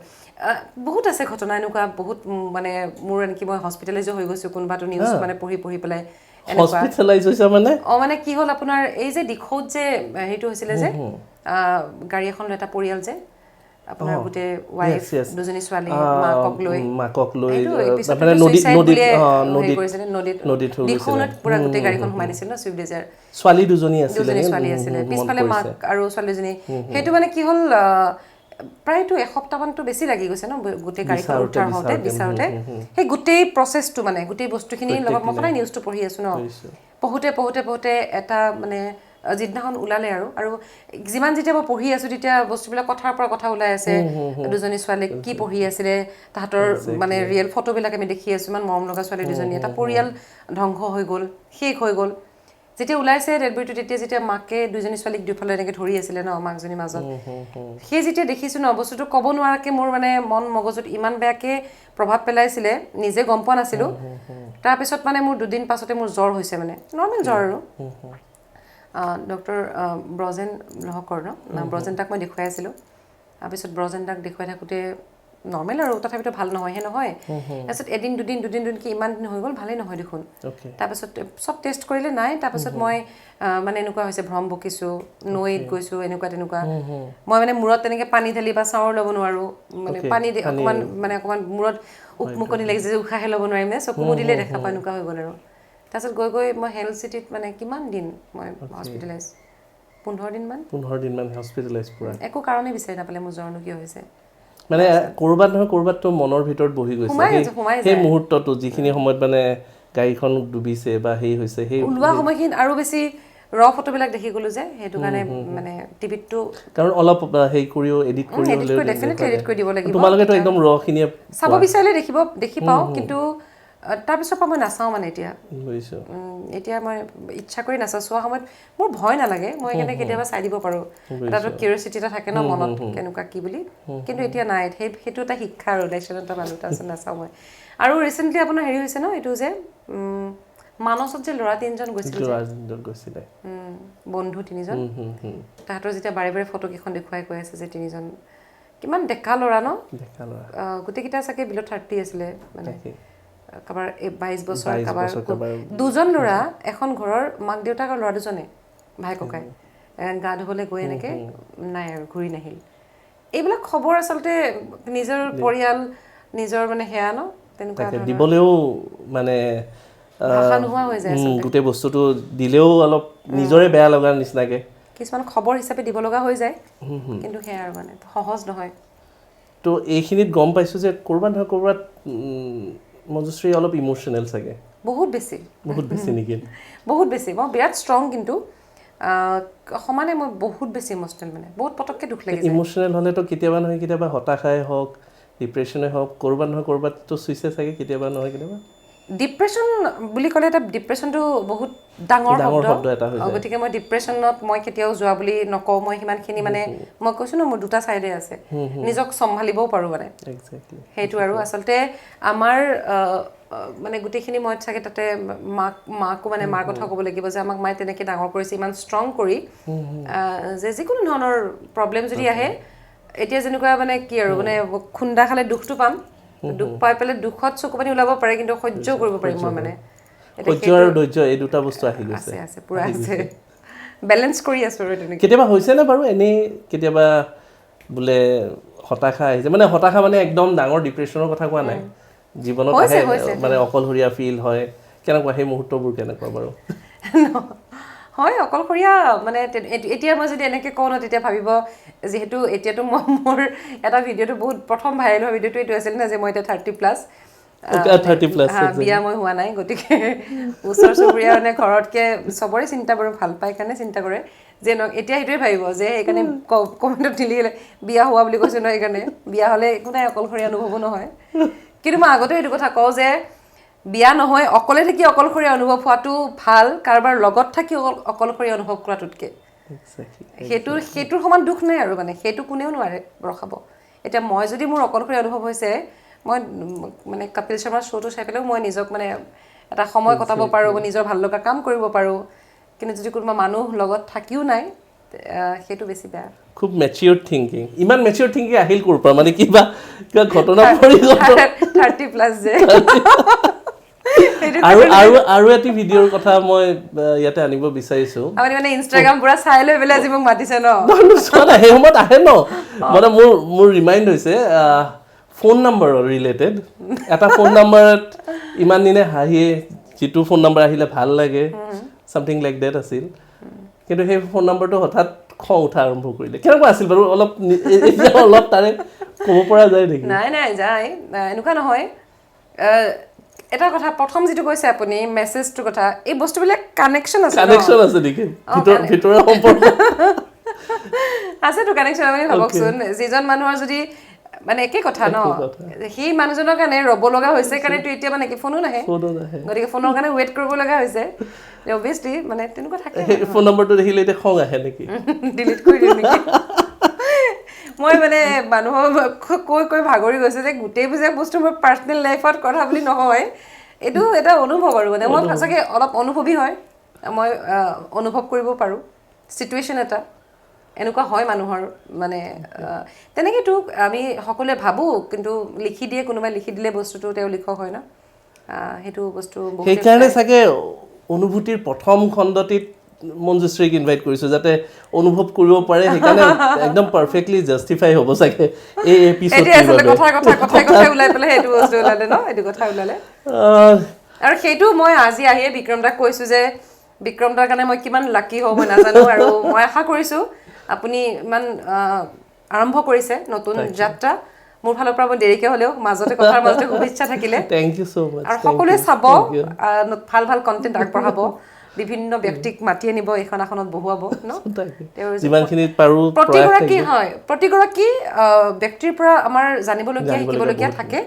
বহুত আছে ঘটনা এনেকুৱা বহুত মানে মোৰ এনেকৈ মই হস্পিটেলাইজ হৈ গৈছোঁ কোনোবাটো নিউজ মানে পঢ়ি পেলাই হস্পিটেলাইজ হৈছে মানে মানে কি হ'ল আপোনাৰ এই যে দিখৌত যে হেৰিটো হৈছিলে যে গাড়ী এখন এটা পৰিয়াল যে আপোনাৰ গোটেই ৱাইফ দুজনী ছোৱালী মাকক লৈ নদীত দিখৌত পুৰা গোটেই গাড়ীখন সোমাই দিছিল ন চুইফ্ট ডিজায়াৰ ছোৱালী দুজনী আছিলে পিছফালে মাক আৰু ছোৱালীজনী সেইটো মানে কি হ'ল প্ৰায়তো এসপ্তাহমানতো বেছি লাগি গৈছে ন গোটেই গাড়ীখন উঠাৰ হওঁতে বিচাৰোঁতে সেই গোটেই প্ৰচেছটো মানে গোটেই বস্তুখিনিৰ লগত মই সদায় নিউজটো পঢ়ি আছোঁ ন পঢ়োঁতে এটা মানে যিদিনাখন ওলালে আৰু যিমান যেতিয়া মই পঢ়ি আছোঁ তেতিয়া বস্তুবিলাক কথাৰ পৰা কথা ওলাই আছে দুজনী ছোৱালীক কি পঢ়ি আছিলে তাহাঁতৰ মানে ৰিয়েল ফটোবিলাক আমি দেখি আছোঁ ইমান মৰম লগা ছোৱালী দুজনী এটা পৰিয়াল ধ্বংস হৈ গ'ল শেষ হৈ গ'ল যেতিয়া ওলাইছে ডেড বডিটো তেতিয়া যেতিয়া মাকে দুজনী ছোৱালীক দুফালে এনেকৈ ধৰি আছিলে ন মাকজনীৰ মাজত সেই যেতিয়া দেখিছোঁ ন বস্তুটো ক'ব নোৱাৰাকৈ মোৰ মানে মন মগজুত ইমান বেয়াকৈ প্ৰভাৱ পেলাইছিলে নিজে গম পোৱা নাছিলোঁ তাৰপিছত মানে মোৰ 2 দিন পাছতে মোৰ জ্বৰ হৈছে মানে নৰ্মেল জ্বৰ আৰু ডক্টৰ ব্ৰজেন লহকৰ ন ব্ৰজেন তাক মই দেখুৱাই আছিলোঁ তাৰপিছত ব্ৰজেন তাক দেখুৱাই থাকোঁতে নৰ্মেল আৰু তথাপিতো ভাল নহয় তাৰপিছত এদিন দুদিন কি ইমান দিন হৈ গ'ল ভালেই নহয় দেখোন তাৰপিছত চব টেষ্ট কৰিলে নাই তাৰপিছত মই মানে এনেকুৱা হৈছে ভ্ৰম বকিছোঁ নৈত গৈছোঁ এনেকুৱা তেনেকুৱা মই মানে মূৰত তেনেকৈ পানী ঢালি বা চাউৰ ল'ব নোৱাৰোঁ মানে পানী অকণমান মূৰত উকমুকনি লাগিছে যে উশাহে ল'ব নোৱাৰিম নে চকু মুদিলে দেখা পাই এনেকুৱা হৈ গ'ল আৰু তাৰপিছত গৈ মই হেল্থ চিটিত মানে কিমান দিন মই হস্পিটেলাইজ 15 দিনমান হস্পিটেলাইজ পুৰা একো কাৰণেই বিচাৰি নাপালে মোৰ জ্বৰনো কিয় হৈছে মানে ক'ৰবাত নহয় ক'ৰবাততো মনৰ ভিতৰত বহি গৈছে সেই মুহূৰ্তটো যিখিনি সময়ত মানে গাড়ীখন ডুবিছে বা সেই হৈছে সেই ওলোৱা সময়খিনি আৰু বেছি ৰ ফটোবিলাক দেখি গ'লো যে সেইটো কাৰণে মানে টিভিতটো কাৰণ অলপ হেৰি কৰিও এডিট কৰিও ডেফিনেটলি এডিট কৰি দিব লাগিব তোমালোকেতো একদম ৰখিনিয়ে চাব বিচাৰিলে দেখি পাওঁ কিন্তু তাৰপিছৰ পৰা মই নাচাওঁ মানে এতিয়া মই ইচ্ছা কৰি নাচাওঁ চোৱা সময়ত মোৰ ভয় নালাগে মই সেইকাৰণে কেতিয়াবা চাই দিব পাৰোঁ এটাতো কিউৰিয়চিটি এটা থাকে ন মনত কেনেকুৱা কি বুলি কিন্তু এতিয়া নাই সেইটো এটা শিক্ষা আৰু লেচন এটা পালোঁ তাৰপিছত নাচাওঁ মই আৰু ৰিচেণ্টলি আপোনাৰ হেৰি হৈছে ন এইটো যে মানসত যে ল'ৰা 3জন গৈছিলে বন্ধু 3জন তাহাঁতৰ যেতিয়া বাৰে বাৰে ফটোকেইখন দেখুৱাই কৈ আছে যে 3জন কিমান ডেকা ল'ৰা ন গোটেইকেইটা চাগে বিল 30 আছিলে মানে কাৰোবাৰ 22 বছৰ কাৰোবাৰ 2জন ল'ৰা এখন ঘৰৰ মাক দেউতাক আৰু ল'ৰা 2জনে ভাই ককাই গা ধুবলৈ গৈ এনেকৈ নাই আৰু ঘূৰি নাহিল এইবিলাক খবৰ আচলতে নিজৰ পৰিয়াল নিজৰ মানে সেয়া ন তেনেকুৱা দিবলৈও মানে ভাষা নোহোৱা হৈ যায় গোটেই বস্তুটো দিলেও অলপ নিজৰে বেয়া লগাৰ নিচিনাকৈ কিছুমান খবৰ হিচাপে দিব লগা হৈ যায় কিন্তু সেয়া আৰু মানে সহজ নহয় তো এইখিনিত গম পাইছো যে কৰবাত নহয় কৰবাত মঞ্জুশ্ৰী অলপ ইমোশনাল চাগে বহুত বেছি নেকি বহুত বেছি মই বিৰাট ষ্ট্ৰং কিন্তু সমানে মই বহুত বেছি ইমোশনাল মানে বহুত পটককে দুখ লাগি যায় ইমোশনাল হলে তো কেতিয়াবা নহয় কেতিয়াবা হতাশাই হওক ডিপ্ৰেছনে হওক কৰবাত নহয় কৰবাত তো চুইছে চাগে কেতিয়াবা নহয় কেতিয়াবা ডিপ্ৰেছন বুলি ক'লে এটা ডিপ্ৰেছনটো বহুত ডাঙৰ শব্দ এটা হৈ যায় গতিকে মই ডিপ্ৰেছনত মই কেতিয়াও যোৱা বুলি নকওঁ মই সিমানখিনি মানে মই কৈছো ন মোৰ দুটা চাইডে আছে নিজক সম্ভালিবও পাৰো মানে এক্স্যাক্টলি সেইটো আৰু আচলতে আমাৰ মানে গোটেইখিনি মই চাগে তাতে মাকো মানে মাৰ কথা ক'ব লাগিব যে আমাক মায়ে তেনেকৈ ডাঙৰ কৰিছে ইমান ষ্ট্ৰং কৰি যে যিকোনো ধৰণৰ প্ৰব্লেম যদি আহে এতিয়া যেনেকুৱা মানে কি আৰু মানে খুন্দা খালে দুখটো পাম দুখ পাই পেলাই দুখত চকু পানী ওলাব পাৰে কিন্তু সহ্য কৰিব পাৰিম মই মানে সহ্য আৰু ধৈৰ্য এই দুটা বস্তু আহি গৈছে আছে পুৰা আছে বেলেন্স কৰি আছো আৰু তেনেকৈ কেতিয়াবা হৈছে নে বাৰু এনেই কেতিয়াবা বোলে হতাশা আহিছে মানে হতাশা মানে একদম ডাঙৰ ডিপ্ৰেছনৰ কথা কোৱা নাই জীৱনত আহে মানে অকলশৰীয়া ফিল হয় কেনেকুৱা সেই মুহূৰ্তবোৰ কেনেকুৱা বাৰু হয় অকলশৰীয়া মানে এতিয়া মই যদি এনেকৈ কওঁ ন তেতিয়া ভাবিব যিহেতু এতিয়াতো মই মোৰ এটা ভিডিঅ'টো বহুত প্ৰথম ভাইৰেল হোৱা ভিডিঅ'টো এইটো আছিল না যে মই এতিয়া 30+ বিয়া মই হোৱা নাই গতিকে ওচৰ চুবুৰীয়া মানে ঘৰতকৈ চবৰে চিন্তা বাৰু ভাল পায় কাৰণে চিন্তা কৰে যে এতিয়া সেইটোৱে ভাবিব যে সেইকাৰণে কমেণ্টত দিলি বিয়া হোৱা বুলি কৈছোঁ ন সেইকাৰণে বিয়া হ'লে একো নাই অকলশৰীয়া অনুভৱো নহয় কিন্তু মই আগতে এইটো কথা কওঁ যে বিয়া নহয় অকলে থাকি অকলশৰীয়া অনুভৱ হোৱাটো ভাল কাৰোবাৰ লগত থাকি অকলশৰীয়া অনুভৱ কৰাটোতকৈ সেইটোৰ সমান দুখ নাই আৰু মানে সেইটো কোনেও নোৱাৰে ৰখাব এতিয়া মই যদি মোৰ অকলশৰীয়া অনুভৱ হৈছে মই মানে কপিল শৰ্মাৰ শ্ব'টো চাই পেলাইও মই নিজক মানে এটা সময় কটাব পাৰোঁ নিজৰ ভাল লগা কাম কৰিব পাৰোঁ কিন্তু যদি কোনোবা মানুহ লগত থাকিও নাই সেইটো বেছি বেয়া খুব মেচিউৰ থিংকিং ইমান মেচিউৰ থিংকিং আহিল ক'ৰ পৰা মানে কিবা ঘটনা পৰি 30+ যে আৰু এটি ভিডিঅ'ৰ কথা মই ইয়াতে আনিব বিচাৰিছো আপুনি মানে ইনষ্টাগ্ৰাম পুৰা চাই লৈ পেলাই আজি মোক মাতিছে ন সেই সময়ত আহে ন মানে মোৰ ৰিমাইণ্ড হৈছে ফোন নাম্বাৰৰ ৰিলেটেড এটা ফোন নাম্বাৰত ইমান দিনে হাঁহিয়ে যিটো ফোন নাম্বাৰ আহিলে ভাল লাগে চামথিং লাইক ডেট আছিল কিন্তু সেই ফোন নাম্বাৰটো হঠাৎ খং উঠা আৰম্ভ কৰিলে কেনেকুৱা আছিল বাৰু অলপ তাৰে ক'ব পৰা যায় নেকি নাই যায় এনেকুৱা নহয় এটা কথা প্ৰথম যিটো কৈছে আপুনি মেছেজটোৰ কথা এই বস্তুবিলাক কানেকশ্যন আছে নেকি ভিতৰৰ সম্পৰ্ক আছেতো কানেকশ্যন আপুনি ভাবকচোন যিজন মানুহৰ যদি মানে একে কথা ন সেই মানুহজনৰ কাৰণে ৰ'ব লগা হৈছে কাৰণেতো এতিয়া মানে কি ফোনো নাহে গতিকে ফোনৰ কাৰণে ৱেইট কৰিব লগা হৈছে অবভিয়াছলি মানে তেনেকুৱা থাকে ফোন নম্বৰটো দেখিলে এতিয়া খং আহে নেকি ডিলিট কৰি দিওঁ নেকি মই মানে মানুহক কৈ ভাগৰি গৈছে যে গোটেই বস্তু মোৰ পাৰ্চনেল লাইফত কথা বুলি নহয় এইটো এটা অনুভৱ আৰু মানে মই সঁচাকৈ অলপ অনুভৱী হয় মই অনুভৱ কৰিব পাৰোঁ চিটুৱেশ্যন এটা এনেকুৱা হয় মানুহৰ মানে তেনেকৈতো আমি সকলোৱে ভাবোঁ কিন্তু লিখি দিয়ে কোনোবাই লিখি দিলে বস্তুটো তেওঁ লিখক হয় ন সেইটো বস্তু সেইকাৰণে চাগে অনুভূতিৰ প্ৰথম খণ্ডটিত মঞ্জুশ্ৰীক ইনভাইট কৰিছোঁ যাতে অনুভৱ কৰিব পাৰে সেইকাৰণে একদম পাৰফেক্টলি জাষ্টিফাই হ'ব চাগে এই এপিছডটোৰ কথা ওলাই পেলাই সেইটো বস্তু ওলালে ন এইটো কথা ওলালে আৰু সেইটো মই আজি আহিয়ে বিক্ৰম দাক কৈছোঁ যে বিক্ৰম দাৰ কাৰণে মই কিমান লাকি হওঁ মই নাজানো আৰু মই আশা কৰিছোঁ আপুনি ইমান আৰম্ভ কৰিছে নতুন যাত্ৰা মোৰ ফালৰ পৰা মই দেৰিকৈ হ'লেও কথাৰ মাজতে শুভেচ্ছা থাকিলে থেংক ইউ ছ' মাছ আৰু সকলোৱে চাব ভাল কণ্টেণ্ট আগবঢ়াব বিভিন্ন ব্যক্তিক মাতি আনিব এইখন আসনত বহুৱাব ন যিমানখিনি পাৰোঁ প্ৰতিগৰাকী ব্যক্তিৰ পৰা আমাৰ জানিবলগীয়া শিকিবলগীয়া থাকে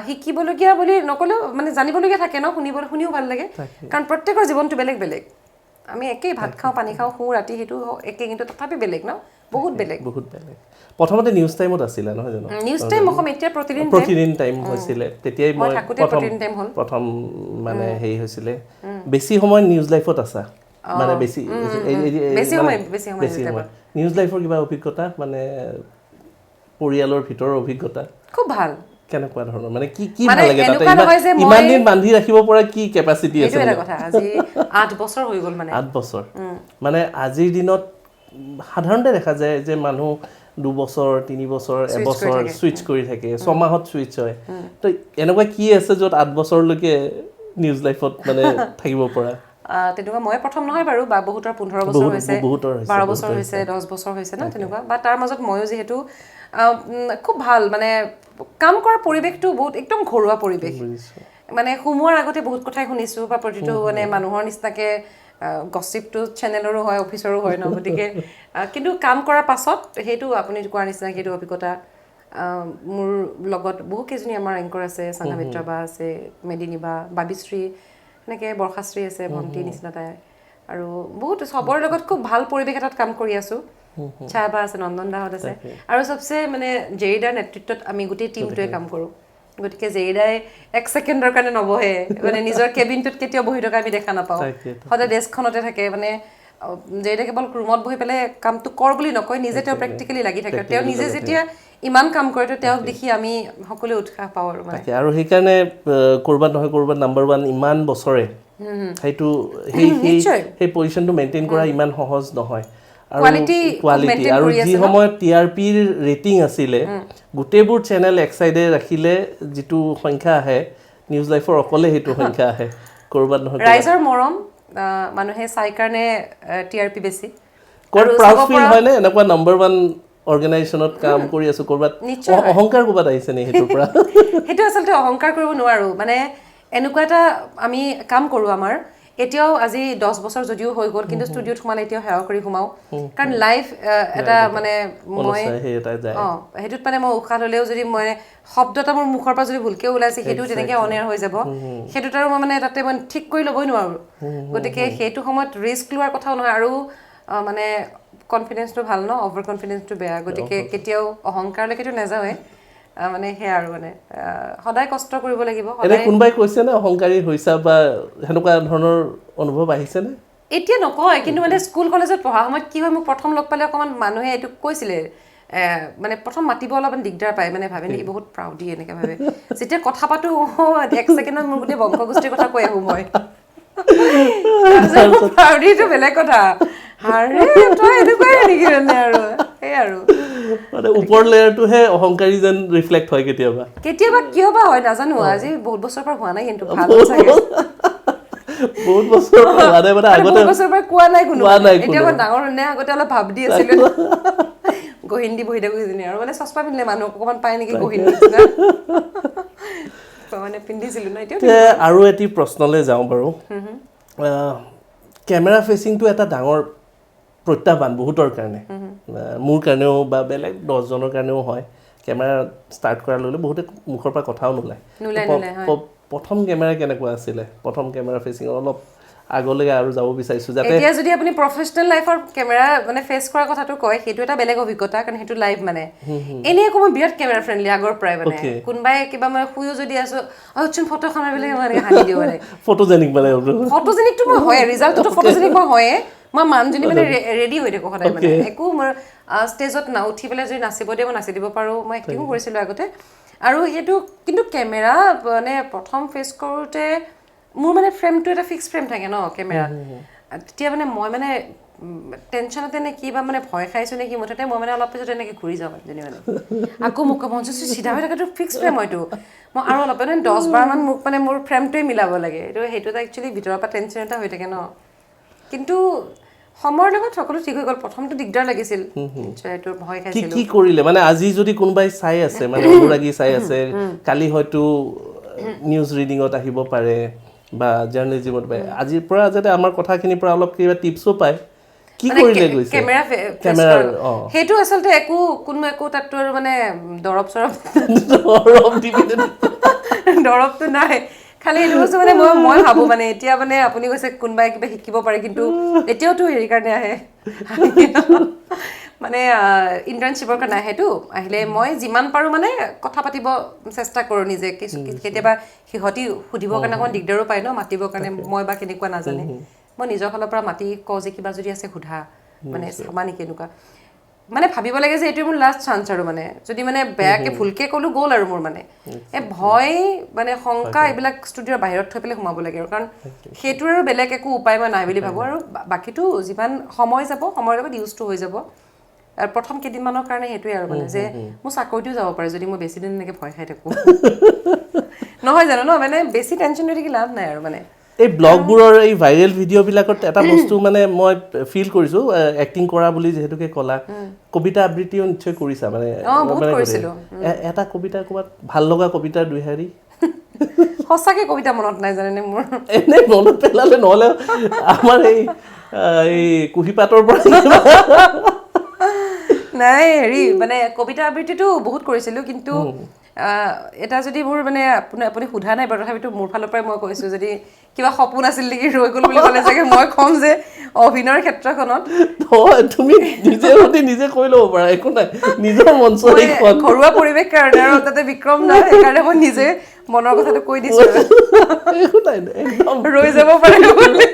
শিকিবলগীয়া বুলি নক'লেও মানে জানিবলগীয়া থাকে ন শুনিও ভাল লাগে কাৰণ প্ৰত্যেকৰ জীৱনটো বেলেগ বেলেগ আমি একেই ভাত খাওঁ পানী খাওঁ শুওঁ ৰাতি সেইটো একেই কিন্তু তথাপি বেলেগ ন বহুত বেলেগ প্ৰথমতে নিউজ টাইমত আছিলে নহয় জানো নিউজ টাইম অসম এতিয়া প্ৰতিদিন টাইম হৈছিলে তেতিয়াই মই প্ৰথম মানে হেৰি হৈছিলে বেছি সময় নিউজ লাইফত আছা মানে বেছি সময় নিউজ লাইফৰ কিবা অভিজ্ঞতা মানে পৰিয়ালৰ ভিতৰৰ অভিজ্ঞতা খুব ভাল কেনেকুৱা ধৰণৰ মানে কি ভাল লাগে তাতে ইমান দিন বান্ধি ৰাখিব পৰা কি কেপাচিটি আছে এইটো এটা কথা আজি 8 বছৰ হৈ গ'ল মানে 8 বছৰ মানে আজিৰ দিনত সাধাৰণতে দেখা যায় যে মানুহ 2 বছৰ 3 বছৰ এবছৰ সুইচ কৰি থাকে 6 মাহত সুইচ হয় তো এনেকুৱা কি আছে য'ত 8 বছৰলৈকে নিউজ লাইফত মানে থাকিব পৰা তেনেকুৱা মই প্ৰথম নহয় বাৰু বা বহুতৰ 15 বছৰ হৈছে 12 বছৰ হৈছে 10 বছৰ হৈছে না তেনেকুৱা বা তাৰ মাজত ময়ো যিহেতু খুব ভাল মানে কাম কৰাৰ পৰিৱেশটো বহুত একদম ঘৰুৱা পৰিৱেশ মানে সোমোৱাৰ আগতে বহুত কথাই শুনিছোঁ বা প্ৰতিটো মানে মানুহৰ নিচিনাকে গছিপটো চেনেলৰো হয় অফিচৰো হয় ন গতিকে কিন্তু কাম কৰাৰ পাছত সেইটো আপুনি কোৱাৰ নিচিনা সেইটো অভিজ্ঞতা মোৰ লগত বহু কেইজনী আমাৰ এংকৰ আছে সংঘমিত্ৰা বা আছে মেদিনী বা বাবিশ্ৰী এনেকৈ বৰ্ষাশ্ৰী আছে ভণ্টি নিচিনা তাই আৰু বহুত চবৰ লগত খুব ভাল পৰিৱেশ এটাত কাম কৰি আছোঁ ছাবা আছে নন্দন দাহঁত আছে আৰু চবচে মানে জেৰিদাৰ নেতৃত্বত আমি গোটেই টীমটোৱে কাম কৰোঁ গতিকে জেৰিদাই 1 ছেকেণ্ডৰ কাৰণে নবহে মানে নিজৰ কেবিনটোত কেতিয়াও বহি থকা আমি দেখা নাপাওঁ সদায় ডেস্কখনতে থাকে মানে জেৰিদাই কেৱল ৰুমত বহি পেলাই কামটো কৰ বুলি নকয় নিজে তেওঁ প্ৰেক্টিকেলি লাগি থাকে তেওঁ নিজে যেতিয়া ইমান কাম কৰে তো তেওঁক দেখি আমি সকলোৱে উৎসাহ পাওঁ আৰু মানে আৰু সেইকাৰণে কৰবাত নহয় কৰবাত নাম্বাৰ 1 ইমান বছৰে সেইটো সেই পজিশ্যনটো মেইনটেইন কৰা ইমান সহজ নহয় আৰু কোৱালিটি আৰু যি সময়ত টিআৰপিৰ ৰেটিং আছিলে গোটেইবোৰ চেনেল এক সাইডে ৰাখিলে যিটো সংখ্যা আহে নিউজ লাইফৰ অকলে সেইটো সংখ্যা আহে কৰবাত নহয় ৰাইজৰ মৰম মানুহে চাই কাৰণে টিআৰপি বেছি আৰু প্ৰাউড ফিল হয়নে এনেকুৱা নাম্বাৰ 1 অৰ্গেনাইজেশ্যনত কাম কৰি আছো কৰবাত অহংকাৰ কৰবাত আহিছে নে হেতুৰ পৰা হেতু আসলতে অহংকাৰ কৰিব নোৱাৰো মানে এনেকুৱা এটা আমি কাম কৰো আমাৰ এতিয়াও আজি 10 বছৰ যদিও হৈ গ'ল কিন্তু ষ্টুডিঅ'ত সোমালে এতিয়াও সেৱা কৰি সোমাও কাৰণ লাইভ এটা মানে মই হেতুত মানে মই উশাহ ল'লেও যদি মই শব্দ এটা মোৰ মুখৰ পৰা যদি ভুলকে ওলাইছে সেইটো তেনেকৈ অন এয়াৰ হৈ যাব হেতুত আৰু মই মানে তাতে মই ঠিক কৰি ল'বই নোৱাৰো গতিকে সেইটো সময়ত ৰিস্ক লোৱাৰ কথাও নহয় আৰু মানে কনফিডেন্সটো ভাল ন অভাৰ কনফিডেন্সটো বেয়া গতিকে কেতিয়াও অহংকাৰলৈকেতো নাযাওঁৱে মানে সেয়া আৰু মানে সদায় কষ্ট কৰিব লাগিব সদায় কোনবাই কৈছে না অহংকাৰী হৈছা বা হেনেকুৱা ধৰণৰ অনুভৱ আহিছে নে এতিয়া নকয় কিন্তু মানে স্কুল কলেজত পঢ়া সময়ত কি হয় মোক প্ৰথম লগ পালে অকমান মানুহে এইটো কৈছিলে মানে প্ৰথম মাতিব অলপমান দিগদাৰ পায় মানে ভাবে নেকি বহুত প্ৰাউডি এনেকৈ ভাবে যেতিয়া কথা পাতো 1 ছেকেণ্ডত মোৰ গোটেই বংশগোষ্ঠীৰ কথা কৈ আহোঁ মই প্ৰাউডিটো বেলেগ কথা আৰে তই এনেকুৱাই নেকি মানে আৰু সেই আৰু মানে ওপৰ লেয়াৰটোহে অহংকাৰী যেন ৰিফ্লেক্ট হয় কেতিয়াবা কিয় বা হয় নাজানো আজি বহুত বছৰ পৰা হোৱা নাই কিন্তু ভাল চাগে বহুত বছৰ পৰা হোৱা নাই মানে আগতে বহুত বছৰ পৰা কোৱা নাই কোনো এতিয়া মই ডাঙৰ নে আগতে অলপ ভাব দি আছিলো গহিন্দি বহি থাকো কিজনী আৰু মানে চশমা পিন্ধিলে মানুহ অকমান পায় নেকি গহিন্দি মানে পিন্ধিছিলো না এতিয়া আৰু এটি প্ৰশ্নলৈ যাওঁ বাৰু কেমেৰা ফেচিংটো এটা ডাঙৰ প্ৰত্যাহ্বান বহুতৰ কাৰণে মোৰ কাৰণেও বা বেলেগ 10 জনৰ কাৰণেও হয় কেমেৰা ষ্টাৰ্ট কৰাৰ লগে বহুতে মুখৰ পৰা কথাও নোলায় প্ৰথম কেমেৰা কেনেকুৱা আছিলে প্ৰথম কেমেৰা ফেচিং অলপ আগলৈকে আৰু যাব বিচাৰিছো যাতে এতিয়া যদি আপুনি প্ৰফেশনাল লাইফৰ কেমেৰা মানে ফেচ কৰা কথাটো কয় সেইটো এটা বেলেগ অভিজ্ঞতা কাৰণ সেইটো লাইভ মানে এনে একো মই বিৰাট কেমেৰা ফ্ৰেণ্ডলি আগৰ পৰাই মানে কোনবাই কিবা মই শুইও যদি আছো চোন ফটোখন আনিলে মানে হানি দিও মানে ফটোজেনিক মানে ফটোজেনিকটো মই হয় ৰিজাল্টটো ফটোজেনিক মই হয় মই মানুহজনী মানে ৰেডি হৈ থাকো সদায় মানে একো মোৰ ষ্টেজত না উঠি পেলাই যদি নাচিব দিয়ে মই নাচি দিব পাৰো মই এক্টিঙো কৰিছিলো আগতে আৰু সেইটো কিন্তু কেমেৰা মানে প্ৰথম ফেচ কৰোতে মোৰ মানে ফ্ৰেমটো এটা ফিক্স ফ্ৰেম থাকে ন কেমেৰা তেতিয়া মানে মই মানে টেনশ্যনতে নে কিবা মানে ভয় খাইছো নেকি মুঠতে মই মানে অলপ পিছত এনেকৈ ঘূৰি যাওঁ মানুহজনী মানে আকৌ মোক মঞ্চটো চিধা হৈ থকাটো ফিক্স ফ্ৰেম হয়তো মই আৰু অলপ মানে 10-12 মান মোক মানে মোৰ ফ্ৰেমটোৱে মিলাব লাগে সেইটো একচুৱেলি ভিতৰৰ পৰা টেনশ্যন এটা হৈ থাকে ন কিন্তু সময়ৰ লগত সকলো ঠিক হৈ গ'ল প্ৰথমটো দিগদাৰ লাগিছিল এইটো ভয় খাইছিলো কি কৰিলে মানে আজি যদি কোনোবাই চাই আছে মানে অনুৰাগী চাই আছে কালি হয়তো নিউজ ৰিডিঙত আহিব পাৰে বা জাৰ্নেলিজমত পায় আজিৰ পৰা যাতে আমাৰ কথাখিনিৰ পৰা অলপ কিবা টিপছো পায় কি কৰিলে গৈছে কেমেৰা সেইটো আচলতে একো তাতটো আৰু মানে দৰৱটো নাই খালি এইটো বস্তু মানে মই ভাবো মানে এতিয়া মানে আপুনি কৈছে কোনোবাই কিবা শিকিব পাৰে কিন্তু এতিয়াওতো হেৰি কাৰণে আহে মানে ইণ্টাৰ্ণশ্বিপৰ কাৰণে আহেতো আহিলে মই যিমান পাৰো মানে কথা পাতিব চেষ্টা কৰোঁ নিজে কেতিয়াবা সিহঁতি সুধিবৰ কাৰণে অকণমান দিগদাৰো পায় ন মাতিবৰ কাৰণে মই বা কেনেকুৱা নাজানে মই নিজৰ ফালৰ পৰা মাতি কওঁ যে কিবা যদি আছে সোধা মানে চাবা নেকি এনেকুৱা মানে ভাবিব লাগে যে এইটো মোৰ লাষ্ট চান্স আৰু মানে যদি মানে বেয়াকে ভুলকে ক'লো গ'ল আৰু মোৰ মানে ভয় মানে শংকা এইবিলাক ষ্টুডিঅ'ৰ বাহিৰত থৈ পেলাই সোমাব লাগে আৰু কাৰণ সেইটো আৰু বেলেগ একো উপায় মই নাই বুলি ভাবোঁ আৰু বাকীটো যিমান সময় যাব সময়ৰ লগত ইউজটো হৈ যাব আৰু প্ৰথম কেইদিনমানৰ কাৰণে সেইটোৱে আৰু মানে যে মোৰ চাকৰিটোও যাব পাৰে যদি মই বেছি দিন এনেকৈ ভয় খাই থাকোঁ নহয় জানো ন মানে বেছি টেনশ্যন লৈ থাকি লাভ নাই আৰু মানে এই ব্লগবোৰৰ এই ভাইৰেল ভিডিঅ'বিলাকত এটা বস্তু মানে মই ফিল কৰিছোঁ এক্টিং কৰা বুলি যিহেতুকে ক'লা কবিতা আবৃত্তিও নিশ্চয় কৰিছা মানে এটা কবিতা ক'ৰবাত ভাল লগা কবিতাৰ দুইহাৰী সঁচাকৈ কবিতা মনত নাই জানেনে মোৰ এনেই মনত পেলালে নহ'লে আমাৰ এই কুঁহিপাতৰ পৰা নাই হেৰি মানে কবিতা আবৃত্তিটো বহুত কৰিছিলোঁ কিন্তু এটা যদি মোৰ মানে আপুনি সোধা নাই বাৰু তথাপিতো মোৰ ফালৰ পৰাই মই কৈছোঁ যদি কিবা সপোন আছিল নেকি ৰৈ গ'ল বুলি ক'লে চাগে মই ক'ম যে অভিনয়ৰ ক্ষেত্ৰখনত তুমি নিজে কৈ ল'ব পাৰা একো নাই নিজৰ মঞ্চ ঘৰুৱা পৰিৱেশ কাৰণে আৰু তাতে বিক্ৰম নাই সেইকাৰণে মই নিজে মনৰ কথাটো কৈ দিছোঁ ৰৈ যাব পাৰে বুলি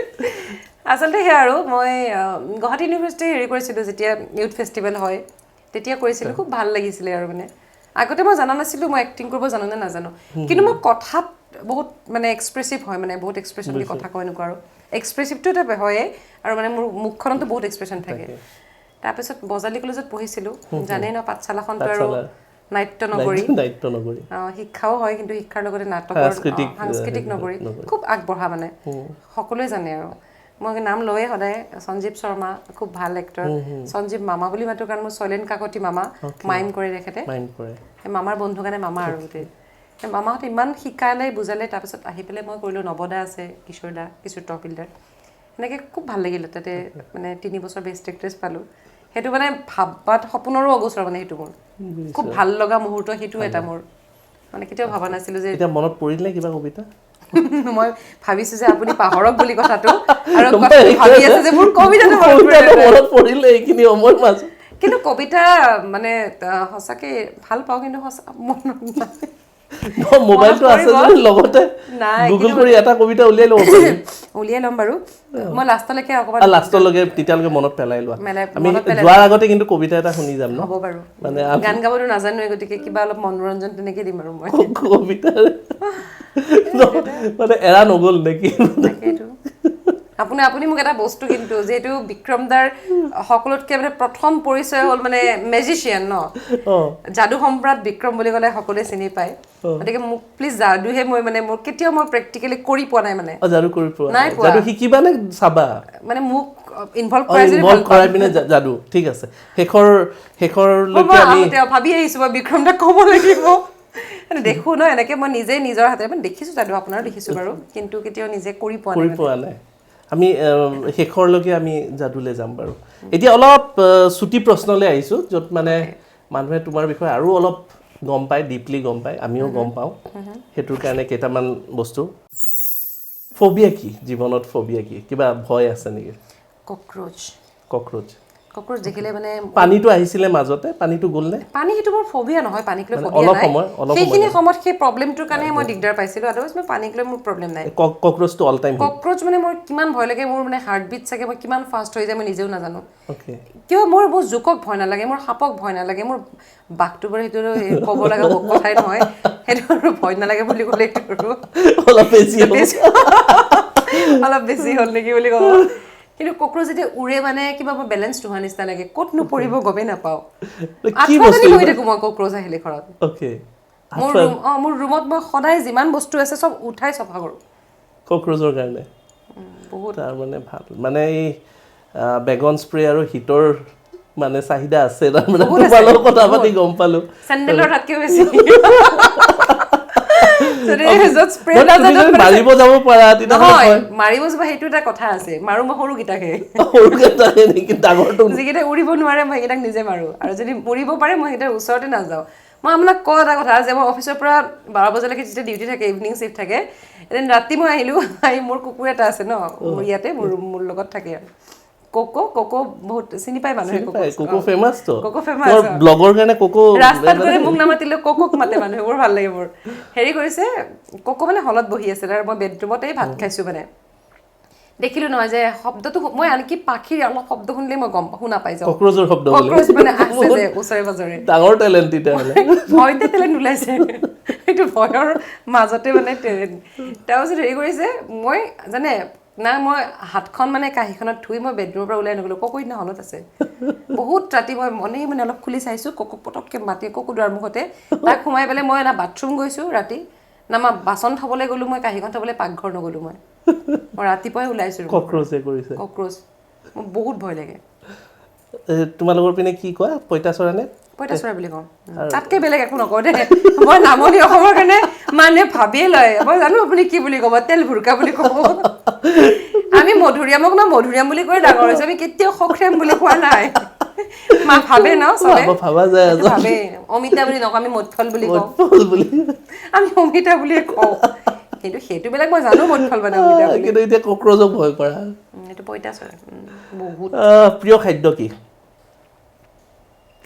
আচলতে সেয়া আৰু মই গুৱাহাটী ইউনিভাৰ্চিটি হেৰি কৰিছিলোঁ যেতিয়া ইউথ ফেষ্টিভেল হয় তেতিয়া কৰিছিলোঁ খুব ভাল লাগিছিলে আৰু মানে আগতে মই জানা নাছিলোঁ মই এক্টিং কৰিব জানো নে নাজানো কিন্তু মই কথাত বহুত মানে এক্সপ্ৰেছিভ হয় মানে বহুত এক্সপ্ৰেছনলি কথা কয় এনেকুৱা আৰু এক্সপ্ৰেছিভটো এটা হয়ে আৰু মানে মোৰ মুখখনতো বহুত এক্সপ্ৰেছন থাকে তাৰপিছত বজালী কলেজত পঢ়িছিলোঁ জানেই ন পাঠশালাখনটো আৰু নাট্য নগৰী শিক্ষাও হয় কিন্তু শিক্ষাৰ লগতে নাটকৰ সাংস্কৃতিক নগৰী খুব আগবঢ়া মানে সকলোৱে জানে আৰু মই নাম লৈয়ে সদায় সঞ্জীৱ শৰ্মা খুব ভাল এক্টৰ সঞ্জীৱ মামা বুলি মাতো কাৰণ মোৰ শৈলেন কাকতি মামা মাইম কৰে তেখেতে সেই মামাৰ বন্ধু কাৰণে মামা আৰু গোটেই সেই মামাহঁতে ইমান শিকালে বুজালে তাৰপিছত আহি পেলাই মই কৰিলোঁ নৱদা আছে কিশোৰ তহবিলদাৰ সেনেকৈ খুব ভাল লাগিলে তাতে মানে 3 বছৰ বেষ্ট এক্ট্ৰেছ পালোঁ সেইটো মানে ভাবাত সপোনৰো অগোচৰ মানে সেইটো মোৰ খুব ভাল লগা মুহূৰ্ত সেইটো এটা মোৰ মানে কেতিয়াও ভবা নাছিলোঁ যে এতিয়া মনত পৰিল নে কিবা কবিতা মই ভাবিছোঁ যে আপুনি পাহৰক বুলি কথাটো আৰু ভাবি আছে যে মোৰ কবিতাটো মনত পৰিলে এইখিনি সময়ৰ মাজত কিন্তু কবিতা মানে সঁচাকৈ ভাল পাওঁ কিন্তু মনত নাই মোবাইলটো আছে যে লগতে গুগল কৰি এটা কবিতা উলিয়াই ল'ব পাৰিম উলিয়াই ল'ম বাৰু মই লাষ্টলৈকে অকণমান লাষ্টলৈকে তেতিয়ালৈকে মনত পেলাই লোৱা আমি যোৱাৰ আগতে কিন্তু কবিতা এটা শুনি যাম ন হ'ব বাৰু মানে গান গাবতো নাজানোৱে গতিকে কিবা অলপ মনোৰঞ্জন তেনেকৈ দিম আৰু মই কবিতা মানে এৰা নগ'ল নেকি আপুনি মোক এটা বস্তু কিন্তু যিহেতু বিক্ৰমদাৰ সকলোতকৈ মানে প্ৰথম পৰিচয় হ'ল মানে মেজিচিয়ান ন যাদু সম্ৰাট বিক্ৰম বুলি ক'লে সকলোৱে চিনি পায় গতিকে মোক প্লিজ যাদুহে মই মানে মোৰ কেতিয়াও মই প্ৰেক্টিকেলি কৰি পোৱা নাই মানে যাদু কৰি পোৱা নাই যাদু শিকিবা নে চাবা মানে মোক ইনভলভ কৰাই পিনে যাদু ঠিক আছে শেষৰলৈকে আমি ভাবি আহিছোঁ মই বিক্ৰমদাক ক'ব লাগিব দেখোঁ ন এনেকৈ মই নিজে নিজৰ হাতে মানে দেখিছোঁ যাদু আপোনাৰো দেখিছোঁ বাৰু কিন্তু কেতিয়াও নিজে কৰি পোৱা নাই আমি শেষৰলৈকে আমি যাদুলৈ যাম বাৰু এতিয়া অলপ চুটি প্ৰশ্নলৈ আহিছোঁ য'ত মানে মানুহে তোমাৰ বিষয়ে আৰু অলপ গম পায় ডিপলি গম পায় আমিও গম পাওঁ সেইটোৰ কাৰণে কেইটামান বস্তু ফবিয়া কি জীৱনত ফবিয়া কি কিবা ভয় আছে নেকি ককৰোচ দেখিলে মানে পানীটো আহিছিলে মাজতে পানীটো গ'ল নে পানী সেইটো মোৰ ফবিয়া নহয় পানীক লৈ ফবিয়া নাই সেইখিনি সময়ত সেই প্ৰব্লেমটোৰ কাৰণে মই দিগদাৰ পাইছিলোঁ আদাৰৱাইজ মই পানীক লৈ মোৰ প্ৰব্লেম নাই ককৰোচটো অল টাইম ককৰোচ মানে মোৰ কিমান ভয় লাগে মোৰ মানে হাৰ্টবিট চাগে মই কিমান ফাষ্ট হৈ যায় মই নিজেও নাজানো কিয় মোৰ জোকক ভয় নালাগে মোৰ সাপক ভয় নালাগে মোৰ বাঘটো বাৰু সেইটো ক'ব লগা কথাই নহয় সেইটো আৰু ভয় নালাগে বুলি ক'লে অলপ বেছি হ'ল নেকি বুলি ক'ব কিন্তু ককৰোচ যেতিয়া উৰে মানে কিবা মই বেলেঞ্চ নোহোৱা নিচিনা লাগে ক'তনো পৰিব গমেই নাপাওঁ আঠুৱানি বহি থাকোঁ মই ককৰোচ আহিলে ঘৰত মোৰ ৰুমত মই সদায় যিমান বস্তু আছে চব উঠাই চফা কৰোঁ ককৰোচৰ কাৰণে বহুত তাৰ মানে ভাল মানে এই বেগন স্প্ৰে আৰু হিটৰ মানে চাহিদা আছে তাৰমানে তোমালোকৰ কথা পাতি গম পালোঁ চেণ্ডেলৰ হাতকৈ বেছি মাৰিব যাব পাৰা মাৰিব যাব সেইটো এটা কথা আছে মাৰো মই সৰুকেইটাকে যিকেইটা উৰিব নোৱাৰে মই সেইকেইটাক নিজে মাৰোঁ আৰু যদি উৰিব পাৰে মই সেইকেইটাৰ ওচৰতে নাযাওঁ মই আপোনাক কওঁ এটা কথা যে মই অফিচৰ পৰা 12 বজালৈকে যেতিয়া ডিউটি থাকে ইভিনিং শিফ্ট থাকে এদিন ৰাতি মই আহিলোঁ আহি মোৰ কুকুৰ এটা আছে ন মোৰ ইয়াতে মোৰ লগত থাকে আৰু কোকো বহুত চিনি পায় মানুহে কোকো ফেমাছ তো কোকো ফেমাছ ব্লগৰ কাৰণে কোকো ৰাস্তাত গ'লে মোক নামাতিলেও কোকক মাতে মানুহে বৰ ভাল লাগে মোৰ হেৰি কৰিছে কোকো মানে হলত বহি আছে আৰু মই বেডৰুমতেই ভাত খাইছোঁ মানে দেখিলোঁ নহয় যে শব্দটো মই আনকি পাখিৰ অলপ শব্দ শুনিলে মই শুনা পাই যাওঁ ককৰোচৰ শব্দ ককৰোচ মানে আছে যে ওচৰে পাজৰে ডাঙৰ টেলেণ্ট তেতিয়াহ'লে ভয়তে টেলেণ্ট ওলাইছে সেইটো ভয়ৰ মাজতে মানে টেলেণ্ট তাৰপিছত হেৰি কৰিছে মই জানে না মই হাতখন মানে কাঁহীখনত ধুই মই বেডৰুমৰ পৰা ওলাই নগ'লোঁ কোকো দিনা হলত আছে বহুত ৰাতি মই মনেই মানে অলপ খুলি চাইছোঁ কোকক পটককৈ মাতি কোকো দুৱাৰ মুখতে তাক সোমাই পেলাই মই না বাথৰুম গৈছোঁ ৰাতি না মই বাচন থ'বলৈ গ'লোঁ মই কাঁহীখন থ'বলৈ পাকঘৰ নগ'লোঁ মই মই ৰাতিপুৱাই ওলাইছোঁ কক্ৰচে কৰিছে কক্ৰচ মোৰ বহুত ভয় লাগে তোমালোকৰ পিনে কি কোৱা পইতাচৰা নে পইতাচৰা বুলি কওঁ তাতকৈ বেলেগ একো নকওঁ দেই মই নামনি অসমৰ কাৰণে মানুহে ভাবিয়ে লয় মই জানো আপুনি কি বুলি ক'ব তেল ভুৰকা বুলি ক'ব আমি মধুৰিআমক ন মধুৰিআম বুলি কৈ ডাঙৰ হৈছোঁ আমি কেতিয়াও খক্ৰেম বুলি কোৱা নাই মা ভাবে ন চবে ভাবা যায় ভাবে অমিতা বুলি নকওঁ আমি মধুফল বুলি কওঁ আমি অমিতা বুলিয়ে কওঁ কিন্তু সেইটো বেলেগ মই জানো মধুফল মানে অমিতা বুলি কিন্তু এতিয়া কক্ৰচক ভয় কৰা এইটো পইতাচৰা বহুত প্ৰিয় খাদ্য কি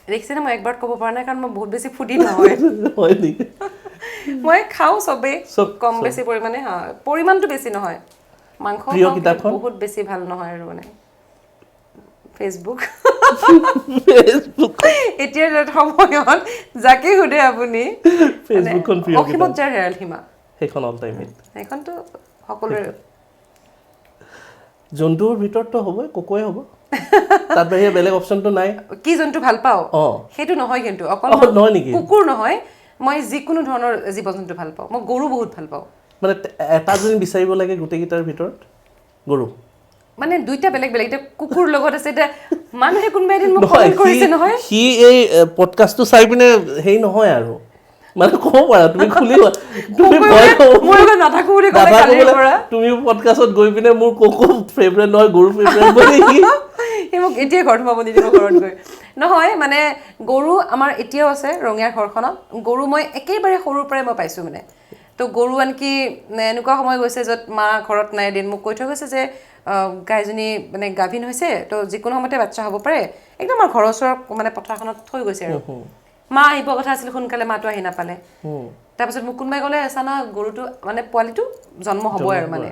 দেখিছেনে মই একবাৰ ক'ব পৰা নাই কাৰণ মই বহুত বেছি ফুটি নহয় হয় নেকি মই খাওঁ চবেই কম বেছি পৰিমাণে পৰিমাণটো বেছি নহয় মাংস বহুত বেছি ভাল নহয় আৰু মানে ফেচবুক এতিয়া সময়ত যাকে সোধে আপুনি ফেচবুকখন প্ৰিয় অসীমত যাৰ হেৰাল সীমা সেইখন অল টাইম হিট সেইখনতো সকলোৰে জন্তুৰ ভিতৰতো হ'বই কুকুৰে হ'ব তাত বাহিৰে বেলেগ অপশ্যনটো নাই কি জন্তু ভাল পাওঁ সেইটো নহয় কিন্তু অকল নহয় নেকি কুকুৰ নহয় মই যিকোনো ধৰণৰ জীৱ জন্তু ভাল পাওঁ মই গৰু বহুত ভাল পাওঁ মানে এটা যদি বিচাৰিব লাগে গোটেইকেইটাৰ ভিতৰত গৰু মানে দুইটা বেলেগ বেলেগ এতিয়া কুকুৰ লগত আছে এতিয়া মানুহে কোনোবা এদিন মোক কমেণ্ট কৰিছে নহয় সি এই পডকাষ্টটো চাই পিনে হেৰি নহয় আৰু মানে ক'ব পাৰা তুমি খুলিবা তুমি মই নাথাকো বুলি ক'লে কালিৰ পৰা তুমি পডকাষ্টত গৈ পিনে মোৰ কুকুৰ ফেভৰেট নহয় গৰু ফেভৰেট বুলি সি মোক এতিয়া ঘৰত সোমাব নিদিব ঘৰত গৈ নহয় মানে গৰু আমাৰ এতিয়াও আছে ৰঙিয়াৰ ঘৰখনত গৰু মই একেবাৰে সৰুৰ পৰাই মই পাইছোঁ মানে তো গৰু আনকি এনেকুৱা সময় গৈছে য'ত মা ঘৰত নাই এদিন মোক কৈ থৈ গৈছে যে গাইজনী মানে গাভিন হৈছে তো যিকোনো সময়তে বাচ্চা হ'ব পাৰে একদম আমাৰ ঘৰৰ ওচৰৰ মানে পথাৰখনত থৈ গৈছে আৰু মা আহিব কথা আছিল সোনকালে মাটো আহি নাপালে তাৰপিছত মোক কোনোবাই ক'লে চানা গৰুটো মানে পোৱালিটো জন্ম হ'বই আৰু মানে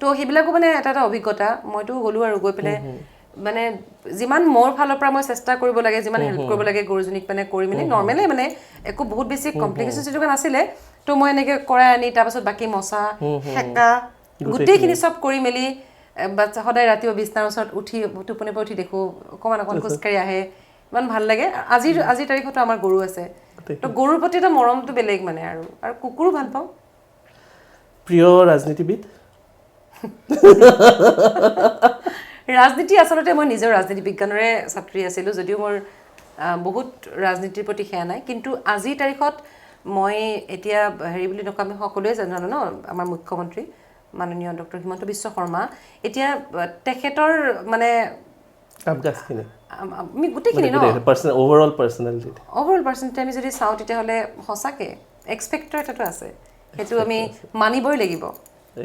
তো সেইবিলাকো মানে এটা এটা অভিজ্ঞতা মইতো গ'লোঁ আৰু গৈ পেলাই মানে যিমান মোৰ ফালৰ পৰা মই চেষ্টা কৰিব লাগে যিমান হেল্প কৰিব লাগে গৰুজনীক মানে কৰি মেলি নৰ্মেলি মানে একো বহুত বেছি কমপ্লিকেশ্যন তেনেকুৱা নাছিলে তো মই এনেকৈ কৰাই আনি তাৰপাছত বাকী মচা সেকা গোটেইখিনি চব কৰি মেলি বাচ্চা সদায় ৰাতিপুৱা বিছনাৰ ওচৰত উঠি টোপনিৰ পৰা উঠি দেখোঁ অকণমান খোজকাঢ়ি আহে ইমান ভাল লাগে আজিৰ তাৰিখতো আমাৰ গৰু আছে তো গৰুৰ প্ৰতি এটা মৰমটো বেলেগ মানে আৰু কুকুৰো ভাল পাওঁ প্ৰিয় ৰাজনীতিবিদ ৰাজনীতি আচলতে মই নিজৰ ৰাজনীতি বিজ্ঞানৰে ছাত্ৰী আছিলোঁ যদিও মোৰ বহুত ৰাজনীতিৰ প্ৰতি সেয়া নাই কিন্তু আজিৰ তাৰিখত মই এতিয়া হেৰি বুলি নকওঁ আমি সকলোৱে জানো ন আমাৰ মুখ্যমন্ত্ৰী মাননীয় ডক্টৰ হিমন্ত বিশ্ব শৰ্মা এতিয়া তেখেতৰ মানে কামকাজখিনি আমি গোটেইখিনি ন অভাৰঅল পাৰ্চনেলিটি আমি যদি চাওঁ তেতিয়াহ'লে সঁচাকৈ এক্সপেক্টৰ এটাতো আছে সেইটো আমি মানিবই লাগিব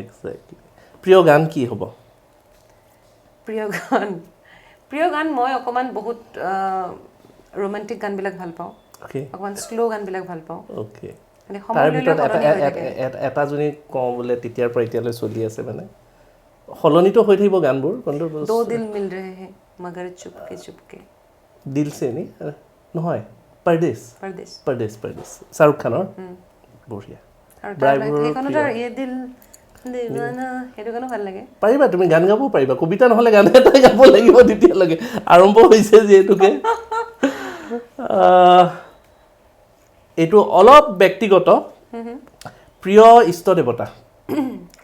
এক্সেক্টলি প্ৰিয় গান কি হ'ব প্ৰিয় গান মই অকণমান বহুত ৰোমান্টিক গানবিলাক ভাল পাওঁ অকণমান শ্ল' গানবিলাক ভাল পাওঁ তাৰ ভিতৰত এটা যদি কওঁ বোলে তেতিয়াৰ পৰা এতিয়ালৈ চলি আছে মানে সলনিতো হৈ থাকিব গানবোৰ দো দিল মিল ৰহে হে মগৰ চুপকে চুপকে দিল সে নি নহয় পৰদেশ শাহৰুখ খানৰ বঢ়িয়া সেইটো গানো ভাল লাগে পাৰিবা তুমি গান গাব পাৰিবা কবিতা নহ'লে গান এটাই গাব লাগিব তেতিয়ালৈকে আৰম্ভ হৈছে যিহেতুকে এইটো অলপ ব্যক্তিগত প্ৰিয় ইষ্ট দেৱতা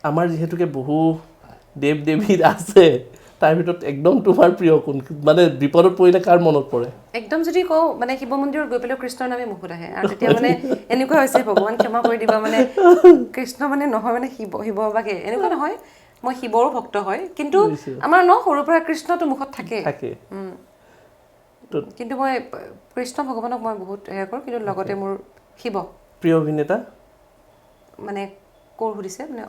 আমাৰ যিহেতুকে বহু দেৱ দেৱী আছে তাৰ ভিতৰত একদম তোমাৰ প্ৰিয় কোন মানে বিপদত পৰিলে কাৰ মনত পৰে একদম যদি কওঁ মানে শিৱ মন্দিৰত গৈ পেলাই কৃষ্ণৰ নামে মুখত আহে আৰু তেতিয়া মানে এনেকুৱা হৈছে ভগৱান ক্ষমা কৰি দিবা মানে কৃষ্ণ মানে নহয় মানে শিৱ বাকে এনেকুৱা নহয় মই শিৱৰো ভক্ত হয় কিন্তু আমাৰ ন সৰুৰ পৰা কৃষ্ণটো মুখত থাকে কিন্তু মই কৃষ্ণ ভগৱানক মই বহুত হেয়া কৰোঁ কিন্তু লগতে মোৰ শিৱ প্ৰিয় অভিনেতা মানে ক'ৰ সুধিছে মানে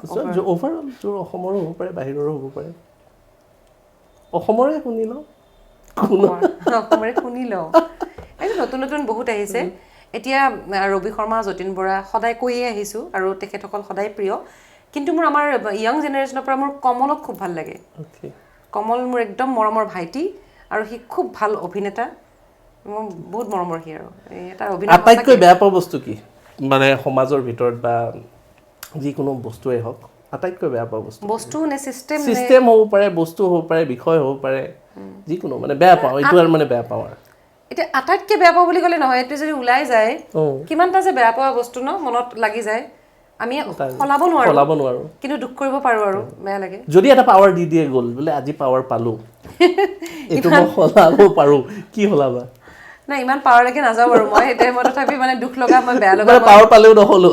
অভাৰঅল তোৰ অসমৰো হ'ব পাৰে বাহিৰৰো হ'ব পাৰে অসমৰে শুনি লওঁ এইটো নতুন নতুন বহুত আহিছে এতিয়া ৰবি শৰ্মা যতীন বৰা সদায় কৈয়ে আহিছোঁ আৰু তেখেতসকল সদায় প্ৰিয় কিন্তু মোৰ আমাৰ য়ং জেনেৰেশ্যনৰ পৰা মোৰ কমলক খুব ভাল লাগে কমল মোৰ একদম মৰমৰ ভাইটি আৰু সি খুব ভাল অভিনেতা মোৰ বহুত মৰমৰ সি আৰু এটা অভিনেতা আটাইতকৈ বেয়া পোৱা বস্তু কি মানে সমাজৰ ভিতৰত বা যিকোনো বস্তুৱে হওক আটাইতকৈ বেয়া পোৱা বস্তু নে চিষ্টেম হ'ব পাৰে বস্তু হ'ব পাৰে বিষয় হ'ব পাৰে যিকোনো মানে বেয়া পাওঁ এইটো আৰু মানে বেয়া পাওঁ আৰু এতিয়া আটাইতকৈ বেয়া পাওঁ বুলি ক'লে নহয় এইটো যদি ওলাই যায় কিমানটা যে বেয়া পোৱা বস্তু ন মনত লাগি যায় আমি সলাব নোৱাৰো কিন্তু দুখ কৰিব পাৰো আৰু বেয়া লাগে যদি এটা পাৱাৰ দি দিয়ে গ'ল বোলে আজি পাৱাৰ পালো এইটো মই সলাব পাৰো কি সলাবা না ইমান পাৱাৰলৈকে নাযাওঁ বাৰু মই এতিয়া মই তথাপি মানে দুখ লগা মই বেয়া লগা পাৱাৰ পালেও নহলো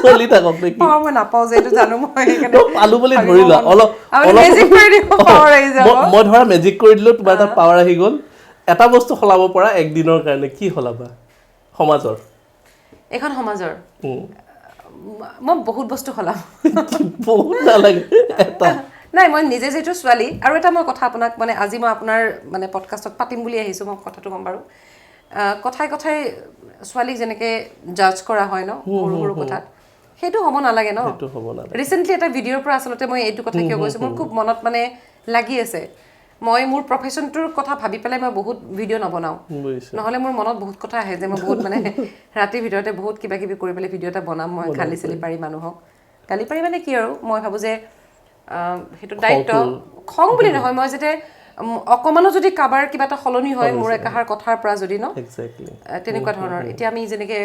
চলি থাকক নেকি পাৱাৰ মই নাপাওঁ যে এইটো জানো মই সেইকাৰণে পালো বুলি ধৰি লোৱা অলপ মেজিক কৰি দিব পাৱাৰ আহি যাব মই ধৰা মেজিক কৰি দিলো তোমাৰ তাত পাৱাৰ আহি গ'ল এটা বস্তু সলাব পৰা একদিনৰ কাৰণে কি সলাবা সমাজৰ এখন সমাজৰ মই বহুত বস্তু সলাম বহুত নালাগে এটা নাই মই নিজে যেটো ছোৱালী আৰু এটা মই কথা আপোনাক মানে আজি মই আপোনাৰ মানে পডকাষ্টত পাতিম বুলি আহিছো মই কথাটো ক'ম বাৰু কথাই কথাই ছোৱালীক যেনেকে জাজ কৰা হয় ন সৰু সৰু কথাত সেইটো হ'ব নালাগে ন সেইটো হ'ব নালাগে ৰিসেন্টলি এটা ভিডিঅ'ৰ পৰা আচলতে মই এইটো কথা কিয় কৈছো মোৰ খুব মনত মানে লাগি আছে মই মোৰ প্ৰফেশনটোৰ কথা ভাবি পেলাই মই বহুত ভিডিঅ' নবনাও নহলে মোৰ মনত বহুত কথা আহে যে মই বহুত মানে ৰাতিৰ ভিতৰতে বহুত কিবা কিবি কৰি পেলাই ভিডিঅ' এটা বনাম মই গালি চালি পাৰি মানুহক গালি পাৰি মানে কি আৰু মই ভাবো যে সেইটো দায়িত্ব খং বুলি নহয় মই যেতিয়া অকমানো যদি কাবাৰ কিবা এটা সলনি হয় মোৰ একাহাৰ কথাৰ পৰা যদি ন তেনেকুৱা ধৰণৰ এতিয়া আমি যেনেকে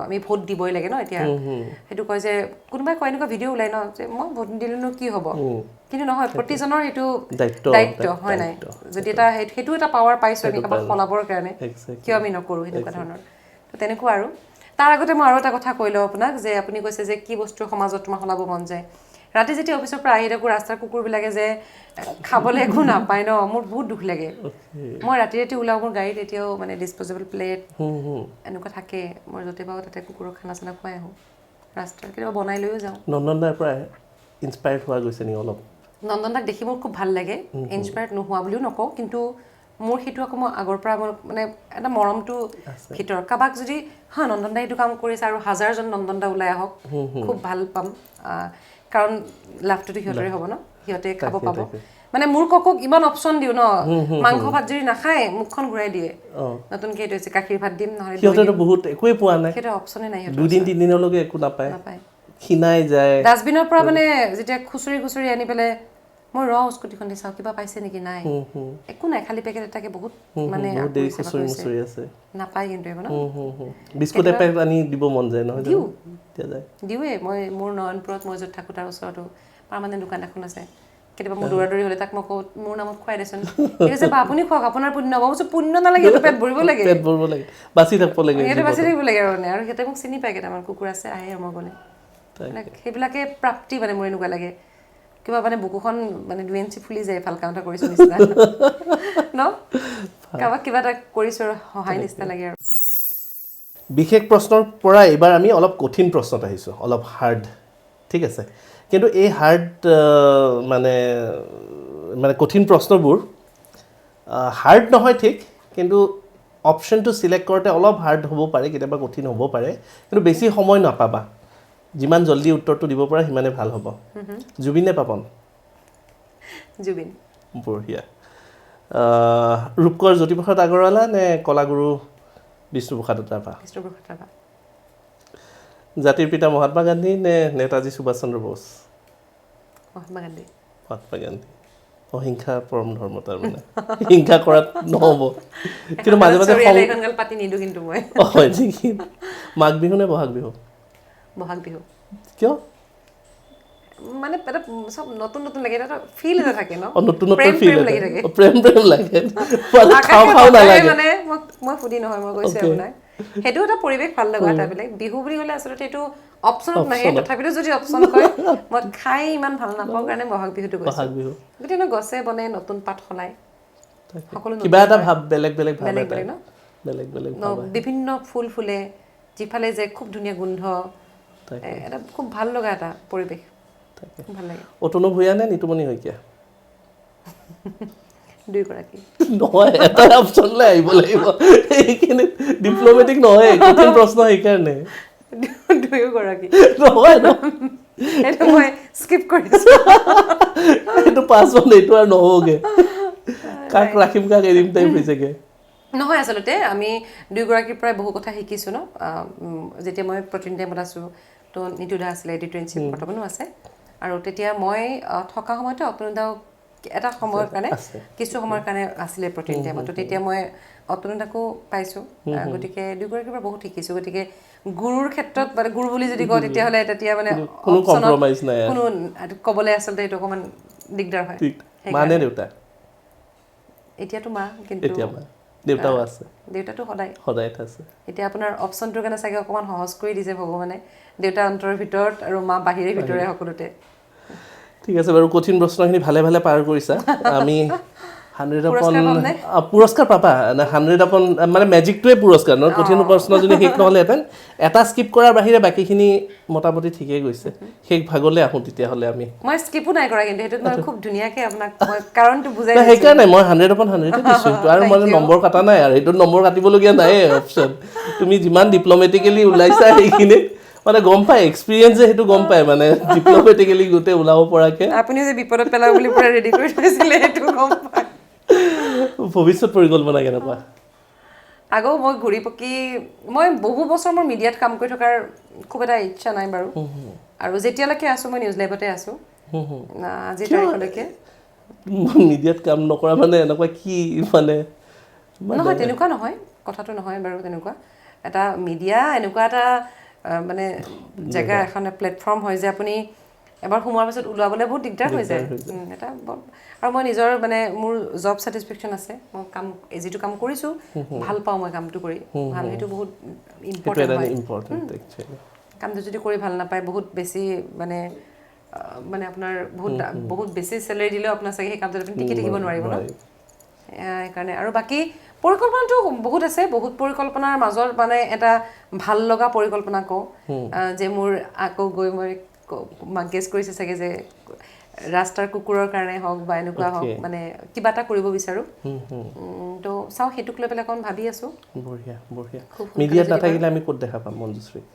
আমি ভোট দিবই লাগে ন এতিয়া সেইটো কয় যে কোনোবাই কয় এনেকুৱা ভিডিঅ' ওলাই ন যে মই ভোট দিলেনো কি হ'ব কিন্তু নহয় প্ৰতিজনৰ সেইটো দায়িত্ব হয় নাই যদি এটা সেইটো এটা পাৱাৰ পাইছো আমি কাবাক সলাবৰ কাৰণে কিয় আমি নকৰো সেনেকুৱা ধৰণৰ তেনেকুৱা আৰু তাৰ আগতে মই আৰু এটা কথা কৈ লওঁ আপোনাক যে আপুনি কৈছে যে কি বস্তু সমাজত তোমাৰ সলাব মন যায় ৰাতি যেতিয়া অফিচৰ পৰা আহি থাকো ৰাস্তাৰ কুকুৰবিলাকে যে খাবলৈ একো নাপায় ন মোৰ বহুত দুখ লাগে মই ৰাতি ওলাও মোৰ গাড়ীত এতিয়াও মানে ডিছপ'জেবল প্লেট এনেকুৱা থাকে মই য'তে পাওঁ তাতে কুকুৰক খানা চানা খুৱাই আহোঁ ৰাস্তাত কেতিয়াবা বনাই লৈও যাওঁ নন্দনদাৰ পৰা ইনস্পায়াৰ্ড হোৱা গৈছে নেকি অলপ নন্দনদাক দেখি মোৰ খুব ভাল লাগে ইনস্পায়াৰ্ড নোহোৱা বুলিও নকওঁ কিন্তু মোৰ সেইটো আকৌ মই আগৰ পৰা মোৰ মানে এটা মৰমটো ভিতৰত কাবাক যদি নন্দনদাই এইটো কাম কৰিছে আৰু হাজাৰজন নন্দনদা ওলাই আহক খুব ভাল পাম কাৰণ লাভটোতো সিহঁতৰে হ'ব ন সিহঁতে খাব পাব মানে মোৰ ককক ইমান অপচন দিও ন মাংস ভাত যদি নাখায় মুখখন ঘূৰাই দিয়ে নতুনকে এইটো হৈছে গাখীৰ ভাত দিম নহলে সিহঁতেতো বহুত একোৱে পোৱা নাই সেইটো অপচনে নাই সিহঁতৰ দুদিন তিনিদিনলৈকে একো নাপায় খিনাই যায় ডাষ্টবিনৰ পৰা মানে যেতিয়া খুচৰি আনি পেলাই মই স্কুটিখন দি চাওঁ কিবা পাইছে নেকি নাই একো নাই খালি পেকেট এটাকে বহুত মানে খুচৰি আছে নাপায় কিন্তু এইবোৰ ন বিস্কুট এপেক আনি দিব মন যায় নহয় দিওঁৱে মই মোৰ নয়নপুৰত মই য'ত থাকোঁ তাৰ ওচৰতো পাৰ্মানেণ্ট দোকান এখন আছে কেতিয়াবা মোৰ দৌৰা দৌৰি হ'লে তাক মই কওঁ মোৰ নামত খুৱাই দেচোন ঠিক আছে বা আপুনি খুৱাওক আপোনাৰ পুণ্য হ'ব পুণ্য নালাগে পেট ভৰিব লাগে বাচি থাকিব লাগে সিহঁতে বাচি থাকিব লাগে আৰু মানে আৰু সিহঁতে মোক চিনি পায় কেইটামান কুকুৰ আছে আহে মই গ'লে সেইবিলাকে প্ৰাপ্তি মানে মোৰ এনেকুৱা লাগে কিবা মানে বুকুখন মানে দুৱেঞ্চি ফুলি যায় ভাল কাম এটা কৰিছো নিচিনা ন কাৰোবাক কিবা এটা কৰিছো আৰু সহায় নিচিনা লাগে আৰু বিশেষ প্ৰশ্নৰ পৰা এইবাৰ আমি অলপ কঠিন প্ৰশ্নত আহিছোঁ অলপ হাৰ্ড ঠিক আছে কিন্তু এই হাৰ্ড মানে কঠিন প্ৰশ্নবোৰ হাৰ্ড নহয় ঠিক কিন্তু অপশ্যনটো চিলেক্ট কৰোঁতে অলপ হাৰ্ড হ'ব পাৰে কেতিয়াবা কঠিন হ'ব পাৰে কিন্তু বেছি সময় নাপাবা যিমান জলদি উত্তৰটো দিব পৰা সিমানে ভাল হ'ব জুবিন নে পাপন জুবিন বঢ়িয়া ৰূপকোঁৱৰ জ্যোতিপ্ৰসাদ আগৰৱালা নে কলাগুৰু বিষ্ণুপ্ৰসাদ ৰাভা জাতিৰ পিতা মহাত্মা গান্ধী নে নেতাজী সুভাষ চন্দ্ৰ বোস মহাত্মা গান্ধী অহিংসা পৰম ধৰ্ম তাৰ মানে হিংসা কৰাত নহ'ব কিন্তু মাজে মাজে পাতি নিদিওঁ কিন্তু মই হয় নেকি মাঘ বিহু নে বহাগ বিহু কিয় মানে এটা সব নতুন নতুন লাগে এটা ফিল এটা থাকে ন নতুন ফিল লাগি থাকে প্ৰেম লাগে খাও নালাগে মানে মই ফুদি নহয় মই কৈছো আপোনাক সেইটো এটা পৰিৱেশ ভাল লগা এটা বেলেগ বিহু বুলি ক'লে আচলতে এইটো অপশ্যনত নাহে তথাপিতো যদি অপশ্যন কয় মই খাই ইমান ভাল নাপাওঁ কাৰণে বহাগ বিহুটো কৈছো গোটেই গছে বনে নতুন পাত সলাই সকলো কিবা এটা ভাব বেলেগ ন বিভিন্ন ফুল ফুলে যিফালে যে খুব ধুনীয়া গোন্ধ এটা খুব ভাল লগা এটা পৰিৱেশ ভাল লাগে অতনু ভূঞা নে নিতুমণি শইকীয়া দুইগৰাকী নহয় এটা অপশ্যনলৈ আহিব লাগিব এইখিনি ডিপ্ল'মেটিক নহয় কঠিন প্ৰশ্ন সেইকাৰণে দুয়োগৰাকী নহয় এইটো মই স্কিপ কৰিছোঁ এইটো পাছ হ'ল এইটো আৰু নহ'বগে কাক ৰাখিম কাক এৰিম টাইপ হৈছেগে নহয় আচলতে আমি দুয়োগৰাকীৰ পৰাই বহু কথা শিকিছোঁ ন যেতিয়া মই প্ৰতিনিধি টাইমত আছোঁ তো নিতুদা আছিলে এডিটৰ ইন চিফ বৰ্তমানো আছে আৰু তেতিয়া মই থকা সময়তে অতনুদাও এটা সময়ৰ কাৰণে কিছু সময়ৰ কাৰণে আছিলে প্ৰটিন টাইমত তেতিয়া মই অতনুতাকো পাইছোঁ গতিকে দুয়োগৰাকীৰ পৰা বহুত শিকিছোঁ গতিকে গুৰুৰ ক্ষেত্ৰত মানে গুৰু বুলি যদি কওঁ তেতিয়াহ'লে তেতিয়া মানে কোনো কম্প্ৰমাইজ নাই কোনো ক'বলৈ আচলতে এইটো অকণমান দিগদাৰ হয় মানে দেউতা এতিয়াতো মা কিন্তু এতিয়া মা দেউতাও আছে দেউতাটো সদায় আছে এতিয়া আপোনাৰ অপশ্যনটোৰ কাৰণে চাগে অকণমান সহজ কৰি দিছে ভগৱানে দেউতা অন্তৰৰ ভিতৰত আৰু মা বাহিৰে ভিতৰে সকলোতে ঠিক আছে বাৰু কঠিন প্ৰশ্নখিনি ভালে ভালে পাৰ কৰিছা আমি 100 পুৰস্কাৰ পাবা 100 মানে মেজিকটোৱে পুৰস্কাৰ ন কঠিন প্ৰশ্ন যদি শেষ নহ'লেহেঁতেন এটা স্কিপ কৰাৰ বাহিৰে বাকীখিনি মোটামুটি ঠিকেই গৈছে শেষ ভাগলৈ আহোঁ তেতিয়াহ'লে আমি মই স্কিপো নাই কৰা কিন্তু সেইটোত মই খুব ধুনীয়াকৈ আপোনাক মই কাৰণটো বুজাই সেইকাৰণে মই 100 দিছোঁ আৰু মানে নম্বৰ কাটা নাই আৰু সেইটোত নম্বৰ কাটিবলগীয়া নাই অপশ্যন তুমি যিমান ডিপ্ল'মেটিকেলি ওলাইছা সেইখিনি মানে গম পায় এক্সপিৰিয়েঞ্চ যে সেইটো গম পায় মানে ডিপ্ল'মেটিকেলি গোটেই ওলাব পৰাকৈ আপুনিও যে বিপদত পেলাব বুলি পুৰা ৰেডি কৰি থৈছিলে সেইটো গম পায় ভৱিষ্যত পৰিকল্পনা কেনেকুৱা আগৌ মই ঘূৰি পকি মই বহু বছৰ মোৰ মিডিয়াত কাম কৰি থকাৰ খুব এটা ইচ্ছা নাই বাৰু আৰু যেতিয়ালৈকে আছোঁ মই নিউজ লাইভতে আছোঁ আজি তাৰিখলৈকে মিডিয়াত কাম নকৰা মানে এনেকুৱা কি মানে নহয় তেনেকুৱা নহয় কথাটো নহয় বাৰু তেনেকুৱা এটা মিডিয়া এনেকুৱা এটা মানে জেগা এখন প্লেটফৰ্ম হয় যে আপুনি এবাৰ সোমোৱাৰ পিছত ওলাবলৈ বহুত দিগদাৰ হৈ যায় এটা আৰু মই নিজৰ মানে মোৰ জব ছেটিছফেকশ্যন আছে মই কাম যিটো কাম কৰিছোঁ ভাল পাওঁ মই কামটো কৰি ভাল সেইটো বহুত ইম্পৰ্টেণ্ট হয় কামটো যদি কৰি ভাল নাপায় বহুত বেছি মানে মানে আপোনাৰ বহুত বেছি চেলাৰী দিলেও আপোনাৰ চাগে সেই কামটোত আপুনি টিকি থাকিব নোৱাৰিব ন সেইকাৰণে আৰু বাকী পৰিকল্পনাটো বহুত আছে বহুত পৰিকল্পনাৰ মাজত মানে এটা ভাল লগা পৰিকল্পনা কওঁ যে মোৰ আকৌ গৈ মই গেছ কৰিছে চাগে যে ৰাস্তাৰ কুকুৰৰ কাৰণে হওক বা এনেকুৱা হওক মানে কিবা এটা কৰিব বিচাৰোঁ তো চাওঁ সেইটোক লৈ পেলাই অকণ ভাবি আছোঁ বঢ়িয়া বঢ়িয়া মিডিয়াত নাথাকিলে আমি ক'ত দেখা পাম মঞ্জুশ্ৰীক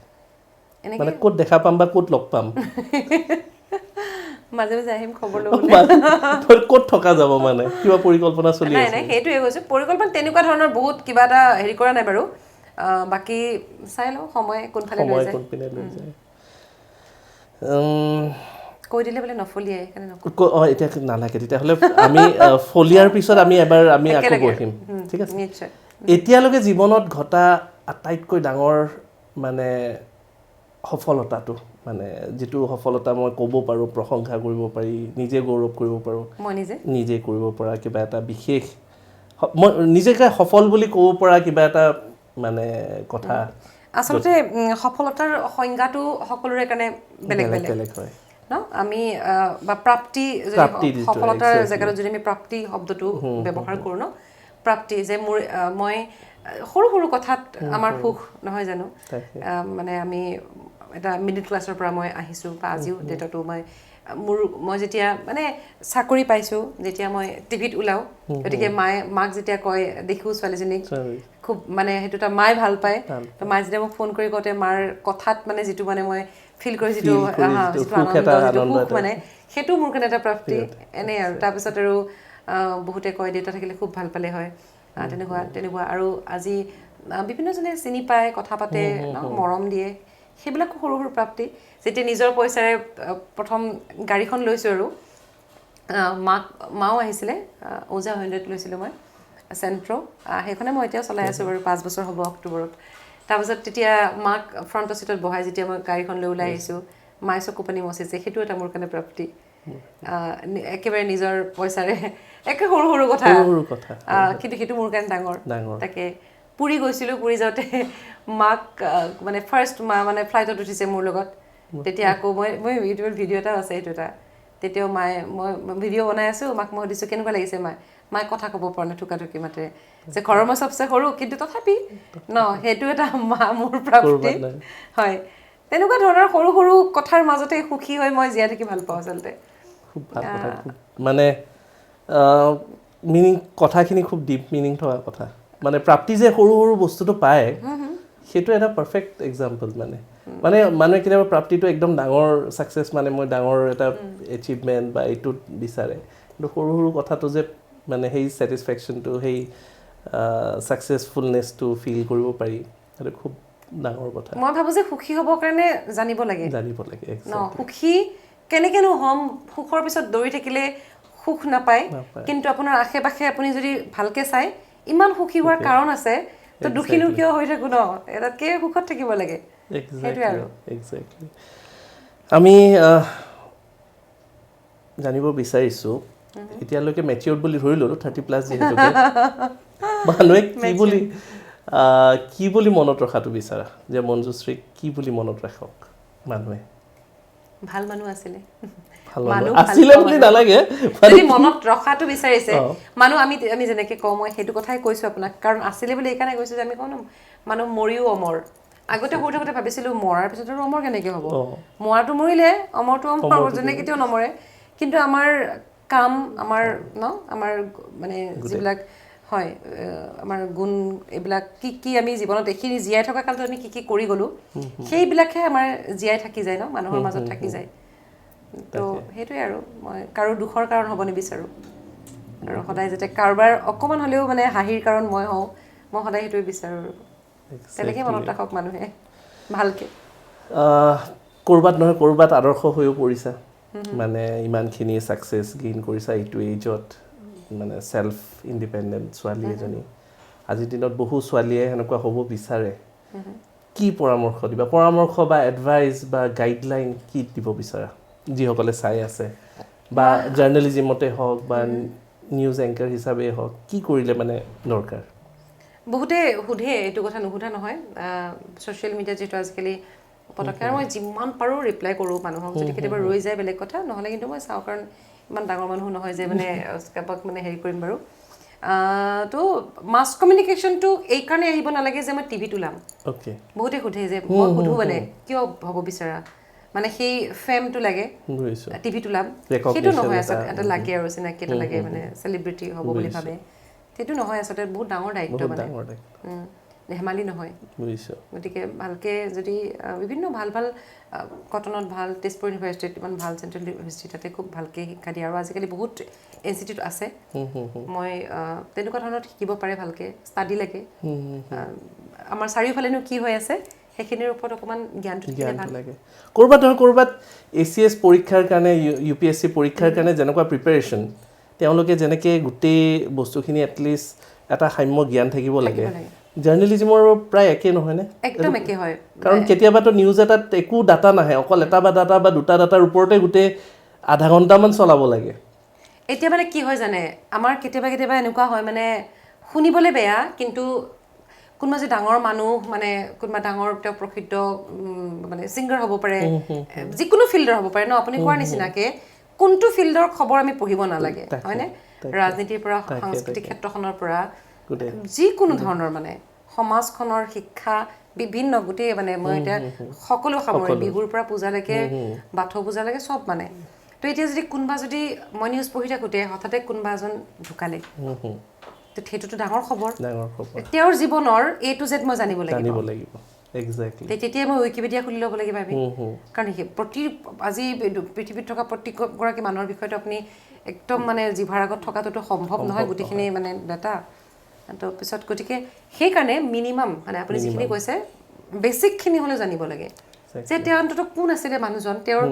মানে ক'ত দেখা পাম বা ক'ত লগ পাম মাজে মাজে আহিম খবৰ ল'বলৈ ক'ত থকা যাব মানে কিবা পৰিকল্পনা চলি আছে নাই সেইটোৱে কৈছোঁ পৰিকল্পনা তেনেকুৱা ধৰণৰ বহুত কিবা এটা হেৰি কৰা নাই বাৰু বাকী চাই লওঁ সময় কোনফালে লৈ যায় কৈ দিলে বোলে নফলিয়াই এতিয়া নালাগে তেতিয়াহ'লে আমি ফলিয়াৰ পিছত আমি এবাৰ আমি আকৌ বহিম ঠিক আছে নিশ্চয় এতিয়ালৈকে জীৱনত ঘটা আটাইতকৈ ডাঙৰ মানে সফলতাটো মানে যিটো সফলতা মই ক'ব পাৰোঁ প্ৰশংসা কৰিব পাৰি নিজে গৌৰৱ কৰিব পাৰোঁ মই নিজে কৰিব পৰা কিবা এটা বিশেষ মই নিজকে সফল বুলি ক'ব পৰা কিবা এটা মানে কথা আচলতে সফলতাৰ সংজ্ঞাটো সকলোৰে কাৰণে বেলেগ বেলেগ হয় ন আমি বা প্ৰাপ্তি সফলতাৰ জেগাত যদি আমি প্ৰাপ্তি শব্দটো ব্যৱহাৰ কৰোঁ ন প্ৰাপ্তি যে মোৰ মই সৰু সৰু কথাত আমাৰ সুখ নহয় জানো মানে আমি এটা মিডিল ক্লাছৰ পৰা মই আহিছোঁ বা আজিও ডেটাটো মই যেতিয়া মানে চাকৰি পাইছোঁ যেতিয়া মই টিভিত ওলাওঁ গতিকে মাক যেতিয়া কয় দেখোঁ ছোৱালীজনীক খুব মানে সেইটো এটা মায়ে ভাল পায় তো মায়ে যেতিয়া মোক ফোন কৰি কওঁতে মাৰ কথাত মানে যিটো মানে মই ফিল কৰি যিটো আনন্দ যিটো সুখ মানে সেইটো মোৰ কাৰণে এটা প্ৰাপ্তি এনেই আৰু তাৰপিছত আৰু বহুতে কয় দেউতা থাকিলে খুব ভাল পালে হয় তেনেকুৱা আৰু আজি বিভিন্নজনে চিনি পায় কথা পাতে মৰম দিয়ে সেইবিলাকো সৰু সৰু প্ৰাপ্তি যেতিয়া নিজৰ পইচাৰে প্ৰথম গাড়ীখন লৈছোঁ আৰু মাও আহিছিলে ওজা 100 লৈছিলোঁ মই চেণ্ট্ৰ' সেইখনে মই এতিয়াও চলাই আছোঁ বাৰু 5 বছৰ হ'ব অক্টোবৰত তাৰপিছত তেতিয়া মাক ফ্ৰণ্টৰ চিটত বহাই যেতিয়া মই গাড়ীখন লৈ ওলাই আহিছোঁ মায়ে চকু পানী মচিছে সেইটো এটা মোৰ কাৰণে প্ৰাপ্তি একেবাৰে নিজৰ পইচাৰে একে সৰু সৰু কথা কিন্তু সেইটো মোৰ কাৰণে ডাঙৰ তাকে পুৰী গৈছিলোঁ পুৰী যাওঁতে মাক মানে ফাৰ্ষ্ট মা মানে ফ্লাইটত উঠিছে মোৰ লগত তেতিয়া আকৌ মই ইউটিউবত ভিডিঅ' এটা আছে সেইটো এটা তেতিয়াও মায়ে মই ভিডিঅ' বনাই আছোঁ মাক মই সুধিছোঁ কেনেকুৱা লাগিছে মায়ে কথা ক'ব পৰা নাই থুকাথুকি মাতে যে ঘৰৰ মই চবচে সৰু কিন্তু তথাপি সেইটো এটা মোৰ প্ৰাপ্তি হয় তেনেকুৱা ধৰণৰ সৰু সৰু কথাৰ মাজতে সুখী হৈ মই জীয়াই থাকি ভাল পাওঁ আচলতে খুব ভাল কথা মানে মিনিং কথাখিনি খুব ডিপ মিনিং থকা কথা মানে প্ৰাপ্তি যে সৰু সৰু বস্তুটো পায় সেইটো এটা পাৰফেক্ট এক্সাম্পল মানে মানুহে কেতিয়াবা প্ৰাপ্তিটো একদম ডাঙৰ ছাকচেছ মানে মই ডাঙৰ এটা এচিভমেণ্ট বা এইটোত বিচাৰে কিন্তু সৰু সৰু কথাটো যে মানে সেই ছেটিছফেকশ্যনটো সেই ছাকচেছফুলনেছটো ফিল কৰিব পাৰি সেইটো খুব ডাঙৰ কথা মই ভাবোঁ যে সুখী হ'বৰ কাৰণে জানিব লাগে সুখী কেনেকৈনো হ'ম সুখৰ পিছত দৌৰি থাকিলে সুখ নাপায় কিন্তু আপোনাৰ আশে পাশে আপুনি যদি ভালকে চাই ইমান সুখী হোৱাৰ কাৰণ আছে তো দুখিনো কিয় হৈ থাকো ন এটাতকে সুখত থাকিব লাগে সেইটোৱে আৰু এক্স্যাক্টলি আমি জানিব বিচাৰিছোঁ এতিয়ালৈকে মেচিউৰ্ড বুলি ধৰি ল'লো 30+ যিহেতুকে মানুহে কি বুলি মনত ৰখাটো বিচাৰা যে মঞ্জুশ্ৰীক কি বুলি মনত ৰাখক মানুহে ভাল মানুহ আছিলে আছিলে বুলি নালাগে যদি মনত ৰখাটো বিচাৰিছে মানুহ আমি যেনেকে কওঁ মই সেইটো কথাই কৈছো আপোনাক কাৰণ আছিলে বুলি এইকাৰণে কৈছো যে আমি কওঁ মানুহ মৰিও অমৰ আগতে সৰু থাকোতে ভাবিছিলো মৰাৰ পিছত আৰু অমৰ কেনেকে হ'ব মৰাটো মৰিলে অমৰটো অমৰ যেনে কেতিয়াও নমৰে কিন্তু আমাৰ কাম আমাৰ আমাৰ মানে যিবিলাক হয় আমাৰ গুণ এইবিলাক কি আমি জীৱনত এইখিনি জীয়াই থকা কালটো আমি কি কৰি গ'লো সেইবিলাকহে আমাৰ জীয়াই থাকি যায় ন মানুহৰ মাজত থাকি যায় তো সেইটোৱে আৰু মই কাৰো দুখৰ কাৰণ হ'ব নিবিচাৰোঁ আৰু সদায় যাতে কাৰোবাৰ অকণমান হ'লেও মানে হাঁহিৰ কাৰণ মই হওঁ মই সদায় সেইটোৱে বিচাৰোঁ তেনেকৈ মনত ৰাখক মানুহে ভালকৈ ক'ৰবাত নহয় ক'ৰবাত আদৰ্শ হৈও পৰিছা মানে ইমানখিনি ছাকচেছ গেইন কৰিছা এইটো এইজত মানে ছেল্ফ ইণ্ডিপেণ্ডেণ্ট ছোৱালী এজনী আজিৰ দিনত বহু ছোৱালীয়ে সেনেকুৱা হ'ব বিচাৰে কি পৰামৰ্শ দিবা পৰামৰ্শ বা এডভাইচ বা গাইডলাইন কি দিব বিচাৰা যিসকলে চাই আছে বা জাৰ্নেলিজিমতে হওক বা নিউজ এংকাৰ হিচাপে হওক কি কৰিলে মানে দৰকাৰ বহুতে সোধে এইটো কথা নুসুধা নহয় ছ'চিয়েল মিডিয়াত যিহেতু আজিকালি পটককৈ আৰু মই যিমান পাৰোঁ ৰিপ্লাই কৰোঁ মানুহক যদি কেতিয়াবা ৰৈ যায় বেলেগ কথা নহ'লে কিন্তু মই চাওঁ কাৰণ ইমান ডাঙৰ মানুহ নহয় যে মানে কাৰোবাক মানে হেৰি কৰিম বাৰু তো মাছ কমিউনিকেশ্যনটো এইকাৰণে আহিব নালাগে যে মই টিভিত ওলাম বহুতে সোধে যে মই সোধোঁ মানে কিয় হ'ব বিচাৰা মানে সেই ফেমটো লাগে টিভিত ওলাম সেইটো নহয় আচলতে এটা লাগে আৰু চিনাকি এটা লাগে মানে চেলিব্ৰিটি হ'ব বুলি ভাবে সেইটো নহয় আচলতে বহুত ডাঙৰ দায়িত্ব মানে ধেমালি নহয় গতিকে ভালকৈ যদি বিভিন্ন ভাল ভাল কটনত ভাল তেজপুৰ ইউনিভাৰ্চিটিত ইমান ভাল চেণ্ট্ৰেল ইউনিভাৰ্চিটি তাতে খুব ভালকৈ শিক্ষা দিয়ে আৰু আজিকালি বহুত ইনষ্টিটিউট আছে মই তেনেকুৱা ধৰণত শিকিব পাৰে ভালকৈ ষ্টাডি লাগে আমাৰ চাৰিওফালেনো কি হৈ আছে সেইখিনিৰ ওপৰত অকণমান জ্ঞানটো থাকিলে ভাল লাগে ক'ৰবাত নহয় ক'ৰবাত ACS পৰীক্ষাৰ কাৰণে UPSC পৰীক্ষাৰ কাৰণে যেনেকুৱা প্ৰিপেৰেশ্যন তেওঁলোকে যেনেকৈ গোটেই বস্তুখিনি এটলিষ্ট এটা সাম্য জ্ঞান থাকিব লাগে জাৰ্নেলিজিমৰ প্ৰায় একে নহয়নে একদম একে হয় কাৰণ কেতিয়াবাতো নিউজ এটাত একো ডাটা নাহে অকল এটা বা ডাটা বা দুটা ডাটাৰ ওপৰতে গোটেই আধা ঘণ্টামান চলাব লাগে এতিয়া মানে কি হয় জানে আমাৰ কেতিয়াবা এনেকুৱা হয় মানে শুনিবলৈ বেয়া কিন্তু কোনোবা যে ডাঙৰ মানুহ মানে কোনোবা ডাঙৰ তেওঁ প্ৰসিদ্ধ মানে ছিংগাৰ হ'ব পাৰে যিকোনো ফিল্ডৰ হ'ব পাৰে ন আপুনি কোৱাৰ নিচিনাকৈ কোনটো ফিল্ডৰ খবৰ আমি পঢ়িব নালাগে হয়নে ৰাজনীতিৰ পৰা সাংস্কৃতিক ক্ষেত্ৰখনৰ পৰা যিকোনো ধৰণৰ মানে সমাজখনৰ শিক্ষা বিভিন্ন গোটেই মানে মই এতিয়া সকলো সামৰি বিহুৰ পৰা পূজালৈকে বাথৌ পূজালৈকে চব মানে তো এতিয়া যদি কোনোবা যদি মই নিউজ পঢ়ি থাকোঁতে হঠাতে কোনোবা এজন ঢুকালে তো সেইটোতো ডাঙৰ খবৰ তেওঁৰ জীৱনৰ A to Z মই জানিব লাগিব এক্সেক্টলি তেতিয়াই মই উইকিপিডিয়া খুলি ল'ব লাগিব আমি কাৰণ আজি পৃথিৱীত থকা প্ৰত্যেকগৰাকী মানুহৰ বিষয়টো আপুনি একদম মানে জিভাৰ আগত থকাটোতো সম্ভৱ নহয় গোটেইখিনি মানে ডাটা তো পিছত গতিকে সেইকাৰণে মিনিমাম মানে আপুনি যিখিনি কৈছে বেছিকখিনি হ'লেও জানিব লাগে যে তেওঁ অন্ততঃ কোন আছিলে মানুহজন তেওঁৰ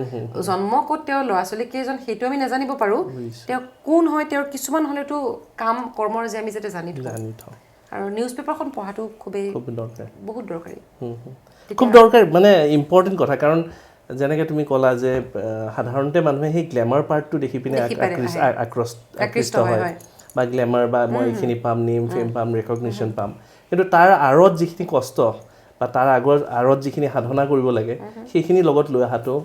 জন্ম ক'ত তেওঁৰ ল'ৰা ছোৱালী কেইজন সেইটো আমি নাজানিব পাৰোঁ তেওঁ কোন হয় তেওঁৰ কিছুমান হ'লেতো কাম কৰ্মৰ যে আমি যাতে জানি থওঁ আৰু নিউজ পেপাৰখন পঢ়াটো বহুত দৰকাৰী খুব দৰকাৰী মানে ইম্পৰ্টেণ্ট কথা কাৰণ যেনেকৈ তুমি ক'লা যে সাধাৰণতে মানুহে সেই গ্লেমাৰ পাৰ্টটো দেখি পিনে আকৃষ্ট হয় বা গ্লেমাৰ বা মই এইখিনি পাম নেম ফেম পাম ৰেকগনিশ্যন পাম কিন্তু তাৰ আঁৰত যিখিনি কষ্ট বা তাৰ আঁৰত যিখিনি সাধনা কৰিব লাগে সেইখিনি লগত লৈ অহাটো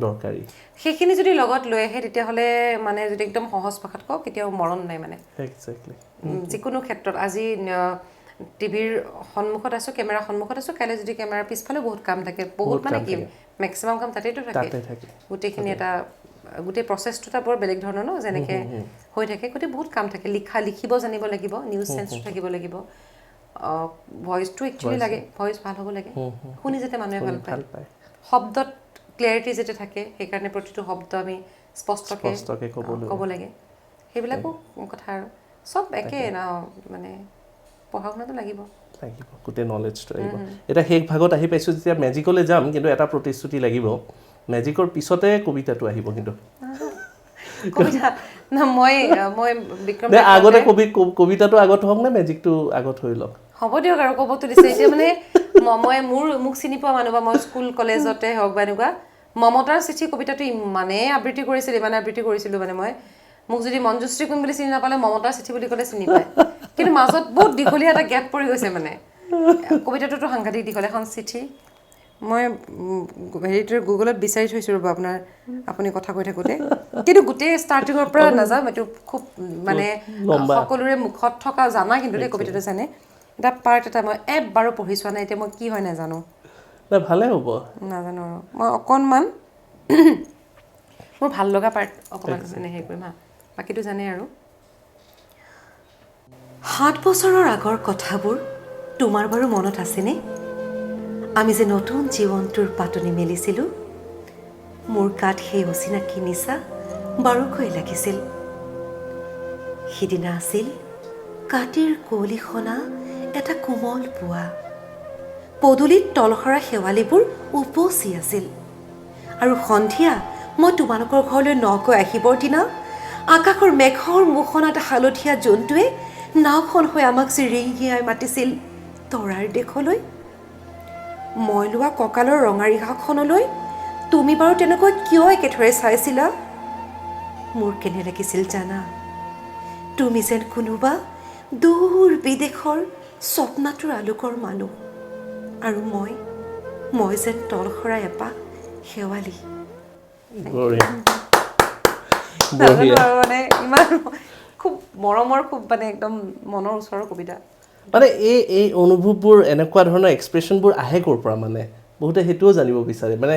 দৰকাৰী সেইখিনি যদি লগত লৈ আহে তেতিয়াহ'লে মানে যদি একদম সহজ ভাষাত কওঁ কেতিয়াও মৰণ নাই মানে এক্সেক্টলি যিকোনো ক্ষেত্ৰত আজি টিভিৰ সন্মুখত আছোঁ কেমেৰাৰ সন্মুখত আছোঁ কাইলৈ যদি কেমেৰাৰ পিছফালেও বহুত কাম থাকে বহুত মানে কি মেক্সিমাম কাম তাতেইতো থাকে গোটেইখিনি এটা গোটেই প্ৰচেছটো এটা বৰ বেলেগ ধৰণৰ ন যেনেকৈ হৈ থাকে গোটেই বহুত কাম থাকে লিখিব জানিব লাগিব নিউজ চেন্সটো থাকিব লাগিব ভইচটো একচুৱেলি লাগে ভইচ ভাল হ'ব লাগে শুনি যাতে মানুহে ভাল পায় শব্দত ক্লিয়াৰিটি যাতে থাকে সেইকাৰণে প্ৰতিটো শব্দ আমি স্পষ্টকৈ ক'ব লাগে সেইবিলাকো কথা আৰু চব একে ন মানে পঢ়া শুনাটো লাগিব গোটেই নলেজটো লাগিব এতিয়া শেষ ভাগত আহি পাইছোঁ যেতিয়া মেজিকলৈ যাম কিন্তু এটা প্ৰতিশ্ৰুতি লাগিব মেজিকৰ পিছতে কবিতাটো আহিব কিন্তু কবিতা না মই বিক্ৰম নে আগতে কবিতাটো আগত হওক নে মেজিকটো আগত হৈ লওক হ'ব দিয়ক আৰু ক'বতো দিছে এতিয়া মানে মই মোক চিনি পোৱা মানুহ বা মই স্কুল কলেজতে হওক বা এনেকুৱা মমতাৰ চিঠি কবিতাটো ইমানেই আবৃত্তি কৰিছিলোঁ মানে মই মোক যদি মঞ্জুশ্ৰী কোন বুলি চিনি নাপালে মমতাৰ চিঠি বুলি ক'লে চিনি পায় কিন্তু মাজত বহুত দীঘলীয়া এটা গেপ পৰি গৈছে মানে কবিতাটোতো সাংঘাতিক দীঘল এখন চিঠি মই হেৰিটোৰ গুগলত বিচাৰি থৈছোঁ ৰ'ব আপুনি কথা কৈ থাকোঁতে কিন্তু গোটেই ষ্টাৰ্টিঙৰ পৰা নাযাওঁ এইটো খুব মানে সকলোৰে মুখত থকা জানা কিন্তু দেই কবিতাটো জানে এটা পাৰ্ট এটা মই এবাৰো পঢ়ি চোৱা নাই এতিয়া মই কি হয় নাজানো ভালে হ'ব নাজানো আৰু মই অকণমান মোৰ ভাল লগা পাৰ্ট অকণমান মানে হেৰি কৰিম হা বাকীটো জানে আৰু 7 বছৰৰ আগৰ কথাবোৰ তোমাৰ বাৰু মনত আছেনে আমি যে নতুন জীৱনটোৰ পাতনি মেলিছিলোঁ মোৰ গাত সেই অচিনাকি নিচা বাৰুকৈ লাগিছিল সিদিনা আছিল কাতিৰ কুঁৱলী সনা এটা কোমল পুৱা পদূলিত তলসৰা শেৱালিবোৰ উপচি আছিল আৰু সন্ধিয়া মই তোমালোকৰ ঘৰলৈ নকৈ আহিবৰ দিনা আকাশৰ মেঘৰ মুখনা এটা হালধীয়া জন্তুৱে নাওখন হৈ আমাক যে ৰিঙিয়াই মাতিছিল তৰাৰ দেশলৈ মই লোৱা কঁকালৰ ৰঙা ৰিহাখনলৈ তুমি বাৰু তেনেকৈ কিয় একেথৰে চাইছিলা মোৰ কেনে লাগিছিল জানা তুমি যেন কোনোবা দূৰ বিদেশৰ স্বপ্নাটোৰ আলোকৰ মানুহ আৰু মই যেন তলসৰা এপাহ শেৱালি মানে ইমান খুব মৰমৰ খুব মানে একদম মনৰ ওচৰৰ কবিতা মানে এই অনুভৱবোৰ এনেকুৱা ধৰণৰ এক্সপ্ৰেশ্যনবোৰ আহে ক'ৰ পৰা মানে বহুতে সেইটোও জানিব বিচাৰে মানে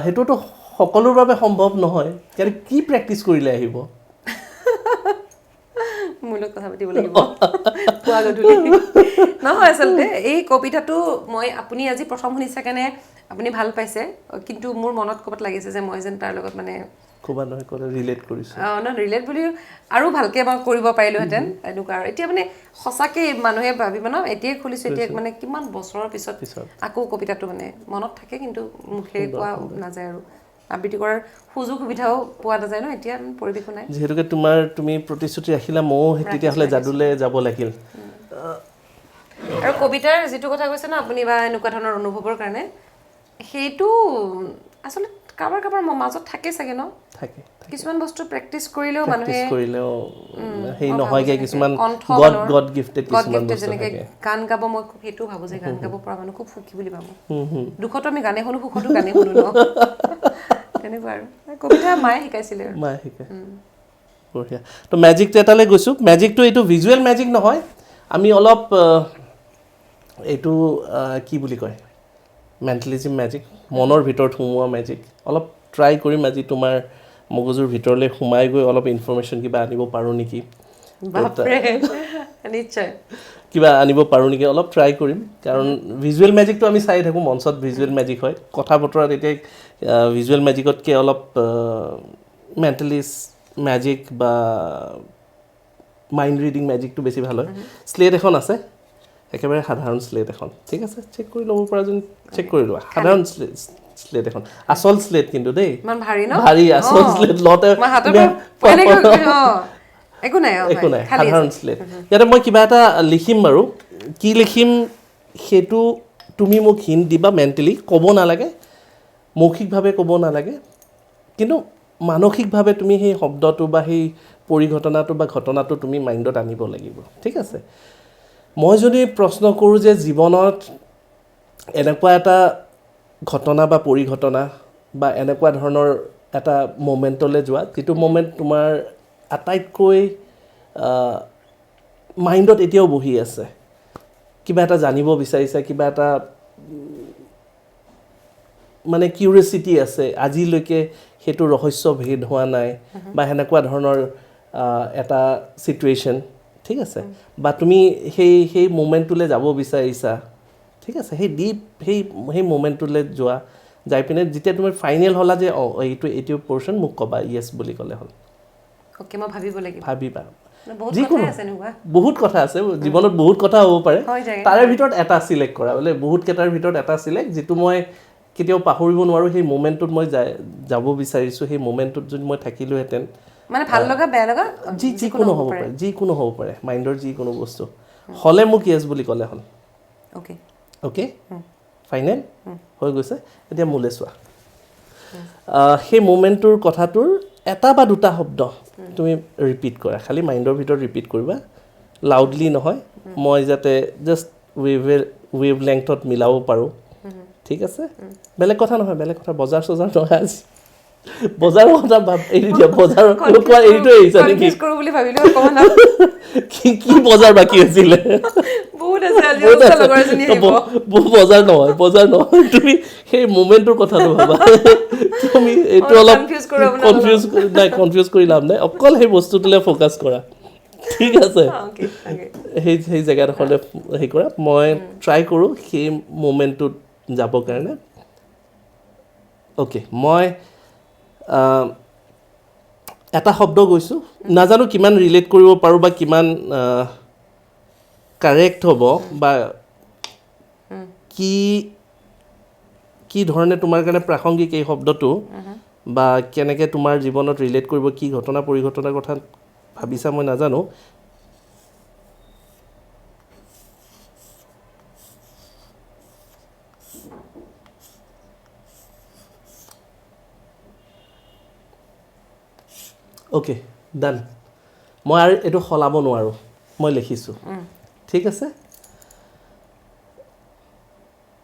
সেইটোতো সকলোৰ বাবে সম্ভৱ নহয় কাৰণ কি প্ৰেক্টিচ কৰিলে আহিব মোৰ লগত কথা পাতিব লাগিব পুৱা গধূলি নহয় আচলতে এই কবিতাটো আপুনি আজি প্ৰথম শুনিছে কাৰণে আপুনি ভাল পাইছে কিন্তু মোৰ মনত ক'ৰবাত লাগিছে যে মই যেন তাৰ লগত মানে ক'বা নহয় ক'লে ৰিলেট কৰিছোঁ ৰিলেট বুলি আৰু ভালকৈ মই কৰিব পাৰিলোহেঁতেন এনেকুৱা আৰু এতিয়া মানে সঁচাকৈ মানুহে ভাবিব ন এতিয়াই খুলিছোঁ এতিয়া মানে কিমান বছৰৰ পিছত আকৌ কবিতাটো মানে মনত থাকে কিন্তু মুখেৰে কোৱা নাযায় আৰু আবৃত্তি কৰাৰ সুযোগ সুবিধাও পোৱা নাযায় ন এতিয়া পৰিৱেশো নাই যিহেতুকে তুমি প্ৰতিশ্ৰুতি ৰাখিলা ময়ো তেতিয়াহ'লে যাদুলৈ যাব লাগিল আৰু কবিতাৰ যিটো কথা কৈছে ন আপুনি বা এনেকুৱা ধৰণৰ অনুভৱৰ কাৰণে সেইটো আচলতে কাৰোবাৰ মাজত থাকে চাগে ন থাকে কিছুমান বস্তু প্ৰেক্টিচ কৰিলেও মানুহে সেই নহয়গে কিছুমান গড গিফটেড কিছুমান বস্তু থাকে গান গাব মই সেইটো ভাবো যে গান গাব পৰা মানুহ খুব সুখী বুলি ভাবো দুখতো আমি গানে শুনো সুখতো গানে শুনো ন তেনেকুৱা আৰু কবিতা মায়ে শিকাইছিলে মায়ে শিকাই বঢ়িয়া তো মেজিকটো এটালৈ গৈছোঁ মেজিকটো এইটো ভিজুৱেল মেজিক নহয় আমি অলপ এইটো কি বুলি কয় মেণ্টেলিজিম মেজিক মনৰ ভিতৰত সোমোৱা মেজিক অলপ ট্ৰাই কৰিম আজি তোমাৰ মগজুৰ ভিতৰলৈ সোমাই গৈ অলপ ইনফৰমেশ্যন কিবা আনিব পাৰোঁ নেকি নিশ্চয় কিবা আনিব পাৰোঁ নেকি অলপ ট্ৰাই কৰিম কাৰণ ভিজুৱেল মেজিকটো আমি চাই থাকোঁ মঞ্চত ভিজুৱেল মেজিক হয় কথা বতৰাত এতিয়া ভিজুৱেল মেজিকতকৈ অলপ মেণ্টেলিষ্ট মেজিক বা মাইণ্ড ৰিডিং মেজিকটো বেছি ভাল হয় স্লেট এখন আছে একেবাৰে সাধাৰণ স্লেট এখন ঠিক আছে চেক কৰি ল'ব পৰা যেন চেক কৰি লোৱা সাধাৰণ স্লেট এখন আচল স্লেট কিন্তু দেই ইমান ভাৰী ন ভাৰী আচল স্লেট লওঁতে একো নাই সাধাৰণ স্লেট ইয়াতে মই কিবা এটা লিখিম বাৰু কি লিখিম সেইটো তুমি মোক হিণ্ট দিবা মেণ্টেলি ক'ব নালাগে মৌখিকভাৱে ক'ব নালাগে কিন্তু মানসিকভাৱে তুমি সেই শব্দটো বা সেই পৰিঘটনাটো বা ঘটনাটো তুমি মাইণ্ডত আনিব লাগিব ঠিক আছে মই যদি প্ৰশ্ন কৰোঁ যে জীৱনত এনেকুৱা এটা ঘটনা বা পৰিঘটনা বা এনেকুৱা ধৰণৰ এটা মোমেণ্টলৈ যোৱা যিটো মোমেণ্ট তোমাৰ আটাইতকৈ মাইণ্ডত এতিয়াও বহি আছে কিবা এটা জানিব বিচাৰিছা কিবা এটা মানে কিউৰিয়চিটি আছে আজিলৈকে সেইটো ৰহস্য ভেদ হোৱা নাই বা সেনেকুৱা ধৰণৰ এটা চিটুৱেশ্যন ঠিক আছে বা তুমি সেই মোমেণ্টটোলৈ যাব বিচাৰিছা ঠিক আছে সেই ডিপ সেই মোমেণ্টটোলৈ যোৱা যাই পিনে যেতিয়া তুমি ফাইনেল হ'লা যে এইটো পৰ্চন মোক ক'বা য়েছ বুলি ক'লে হ'ল ওকে মই ভাবিব লাগিব ভাবিবা যিকোনো আছে এনেকুৱা বহুত কথা আছে জীৱনত বহুত কথা হ'ব পাৰে তাৰে ভিতৰত এটা চিলেক্ট কৰা বোলে বহুত কেইটাৰ ভিতৰত এটা চিলেক্ট যিটো মই কেতিয়াও পাহৰিব নোৱাৰোঁ সেই মোমেণ্টটোত মই যাব বিচাৰিছোঁ সেই মোমেণ্টটোত যদি মই থাকিলোহেঁতেন মানে ভাল লগা বেয়া লগা যিকোনো হ'ব পাৰে যিকোনো হ'ব পাৰে মাইণ্ডৰ যিকোনো বস্তু হ'লে মোক য়েছ বুলি ক'লে হ'ল অ'কে অ'কে ফাইনেল হৈ গৈছে এতিয়া মোলৈ চোৱা সেই মোমেণ্টটোৰ কথাটোৰ এটা বা দুটা শব্দ তুমি ৰিপিট কৰা খালি মাইণ্ডৰ ভিতৰত ৰিপিট কৰিবা লাউডলি নহয় মই যাতে জাষ্ট ৱেভ লেংথত মিলাব পাৰোঁ ঠিক আছে বেলেগ কথা নহয় বেলেগ কথা বজাৰ চজাৰ নহয় আজি বজাৰৰ কথা এৰি দিয়া বজাৰৰ কোৱা এইটোৱে এৰিছা নেকি কৰোঁ বুলি ভাবিলোঁ অকণমান কি বজাৰ বাকী আছিলে বহুত আছে আজি লগৰ এজনী আহিব বজাৰ নহয় তুমি সেই মোমেণ্টটোৰ কথাটো ভাবা তুমি এইটো অলপ কনফিউজ কৰি লাভ নাই অকল সেই বস্তুটোলৈ ফ'কাছ কৰা ঠিক আছে সেই জেগাডোখৰলৈ হেৰি কৰা মই ট্ৰাই কৰোঁ সেই মোমেণ্টটোত যাবৰ কাৰণে অ'কে মই এটা শব্দ গৈছোঁ নাজানো কিমান ৰিলেট কৰিব পাৰোঁ বা কিমান কাৰেক্ট হ'ব বা কি ধৰণে তোমাৰ কাৰণে প্ৰাসংগিক এই শব্দটো বা কেনেকৈ তোমাৰ জীৱনত ৰিলেট কৰিব কি ঘটনা পৰিঘটনাৰ কথা ভাবিছা মই নাজানো অ'কে ডান মই আৰু এইটো সলাব নোৱাৰোঁ মই লিখিছোঁ ঠিক আছে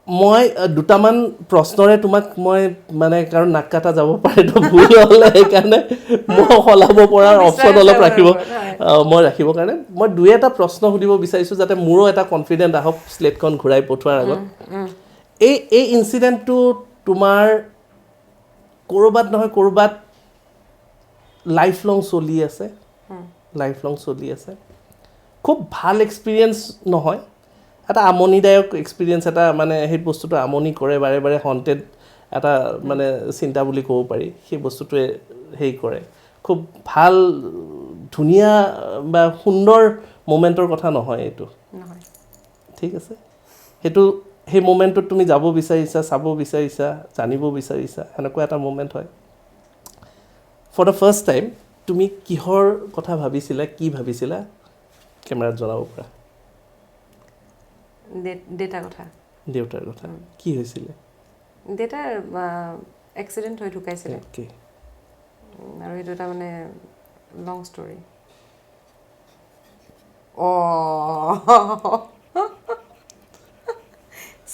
মই দুটামান প্ৰশ্নৰে তোমাক মই মানে কাৰণ নাক কাটা যাব পাৰে তো ভুল হ'লে সেইকাৰণে মই সলাব পৰাৰ অপশ্যন অলপ মই ৰাখিবৰ কাৰণে মই দুই এটা প্ৰশ্ন সুধিব বিচাৰিছোঁ যাতে মোৰো এটা কনফিডেণ্ট আহক স্লেটখন ঘূৰাই পঠোৱাৰ আগত এই ইনচিডেণ্টটো তোমাৰ ক'ৰবাত নহয় ক'ৰবাত লাইফ লং চলি আছে খুব ভাল এক্সপিৰিয়েঞ্চ নহয় এটা আমনিদায়ক এক্সপিৰিয়েঞ্চ এটা মানে সেই বস্তুটো আমনি কৰে বাৰে বাৰে হণ্টেড এটা মানে চিন্তা বুলি ক'ব পাৰি সেই বস্তুটোৱে হেৰি কৰে খুব ভাল ধুনীয়া বা সুন্দৰ মোমেণ্টৰ কথা নহয় এইটো ঠিক আছে সেইটো সেই মোমেণ্টটোত তুমি যাব বিচাৰিছা চাব বিচাৰিছা জানিব বিচাৰিছা সেনেকুৱা এটা মোমেণ্ট হয় ফৰ দ্য ফাৰ্ষ্ট টাইম তুমি কিহৰ কথা ভাবিছিলা কি ভাবিছিলা কেমেৰাত জনাব পাৰা দেউতাৰ কথা কি হৈছিলে দেউতাৰ এক্সিডেণ্ট হৈ ঢুকাইছিলে আৰু সেইটো এটা মানে লং ষ্টৰী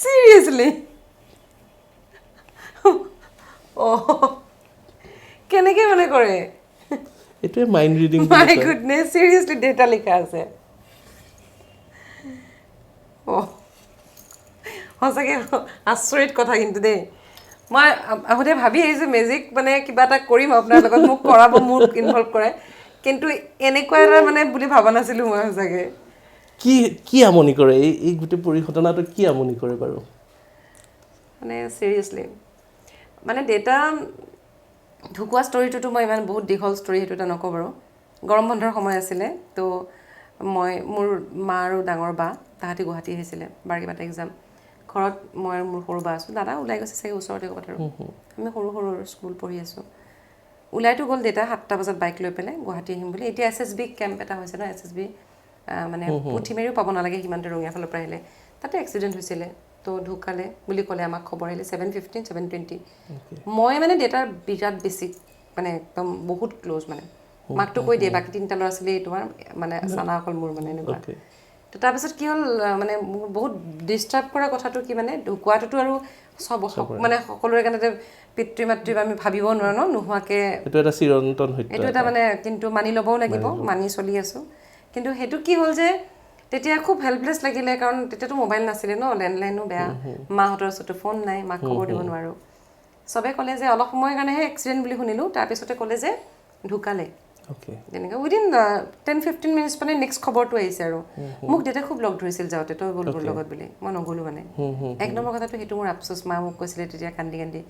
চিৰিয়াছলি কেনেকৈ মানে কৰে এইটোৱে মাইণ্ড ৰিডিং মাই গুডনেছ চিৰিয়াছলি ডেটা লিখা আছে সঁচাকৈ আচৰিত কথা কিন্তু দেই মই আহোঁতে ভাবি আহিছোঁ মেজিক মানে কিবা এটা কৰিম আপোনাৰ লগত মোক কৰাব মোক ইনভলভ কৰাই কিন্তু এনেকুৱা এটা মানে বুলি ভাবা নাছিলোঁ মই সঁচাকৈ কি আমনি কৰে এই গোটেই পৰিঘটনাটো কি আমনি কৰে বাৰু মানে চিৰিয়াছলি মানে দেউতা ঢুকুৱা ষ্টৰিটোতো মই ইমান বহুত দীঘল ষ্টৰি সেইটো এটা নকওঁ বাৰু গৰম বন্ধৰ সময় আছিলে তো মোৰ মা আৰু ডাঙৰ বা তাহাঁতি গুৱাহাটী আহিছিলে বাৰ কিবা এটা এক্সাম ঘৰত মই আৰু মোৰ সৰু বা আছোঁ দাদা ওলাই গৈছে চাগে ওচৰতে ক'ৰবাত আৰু আমি সৰু স্কুল পঢ়ি আছোঁ ওলাইতো গ'ল দেউতা 7টা বজাত বাইক লৈ পেলাই গুৱাহাটী আহিম বুলি এতিয়া SSB কেম্প এটা হৈছে ন SSB মানে পুঠিমেৰিও পাব নালাগে সিমানটো ৰঙিয়া ফালৰ পৰা আহিলে তাতে এক্সিডেণ্ট হৈছিলে তো ঢুকালে বুলি ক'লে আমাক খবৰ আহিলে 7:15 7:20 মই মানে দেউতাৰ বিৰাট বেছি মানে একদম বহুত ক্ল'জ মানে মাকটো কৈ দিয়ে বাকী 3টা ল'ৰা ছোৱালী তোমাৰ মানে চানা অকল মোৰ মানে এনেকুৱা তো তাৰপিছত কি হ'ল মানে মোৰ বহুত ডিষ্টাৰ্ব কৰা কথাটো কি মানে ঢুকুৱাটোতো আৰু চব মানে সকলোৰে কাৰণে পিতৃ মাতৃ আমি ভাবিব নোৱাৰোঁ ন নোহোৱাকৈ এইটো এটা চিৰন্তন সত্য এইটো এটা মানে কিন্তু মানি ল'বও লাগিব মানি চলি আছোঁ কিন্তু সেইটো কি হ'ল যে তেতিয়া খুব হেল্পলেছ লাগিলে কাৰণ তেতিয়াতো মোবাইল নাছিলে ন লেণ্ডলাইনো বেয়া মাহঁতৰ ওচৰতো ফোন নাই মাক খবৰ দিব নোৱাৰোঁ চবে ক'লে যে অলপ সময়ৰ কাৰণেহে এক্সিডেণ্ট বুলি শুনিলোঁ তাৰপিছতে ক'লে যে ঢুকালে তেনেকৈ উইদিন 10-15 মিনিটছ মানে নেক্সট খবৰটো আহিছে আৰু মোক দেউতাই খুব লগ ধৰিছিল যাওঁতে তই গ'ল মোৰ লগত বুলি মই নগ'লোঁ মানে এক নম্বৰ কথাটো সেইটো মোৰ আফচোচ মা মোক কৈছিলে তেতিয়া কান্দি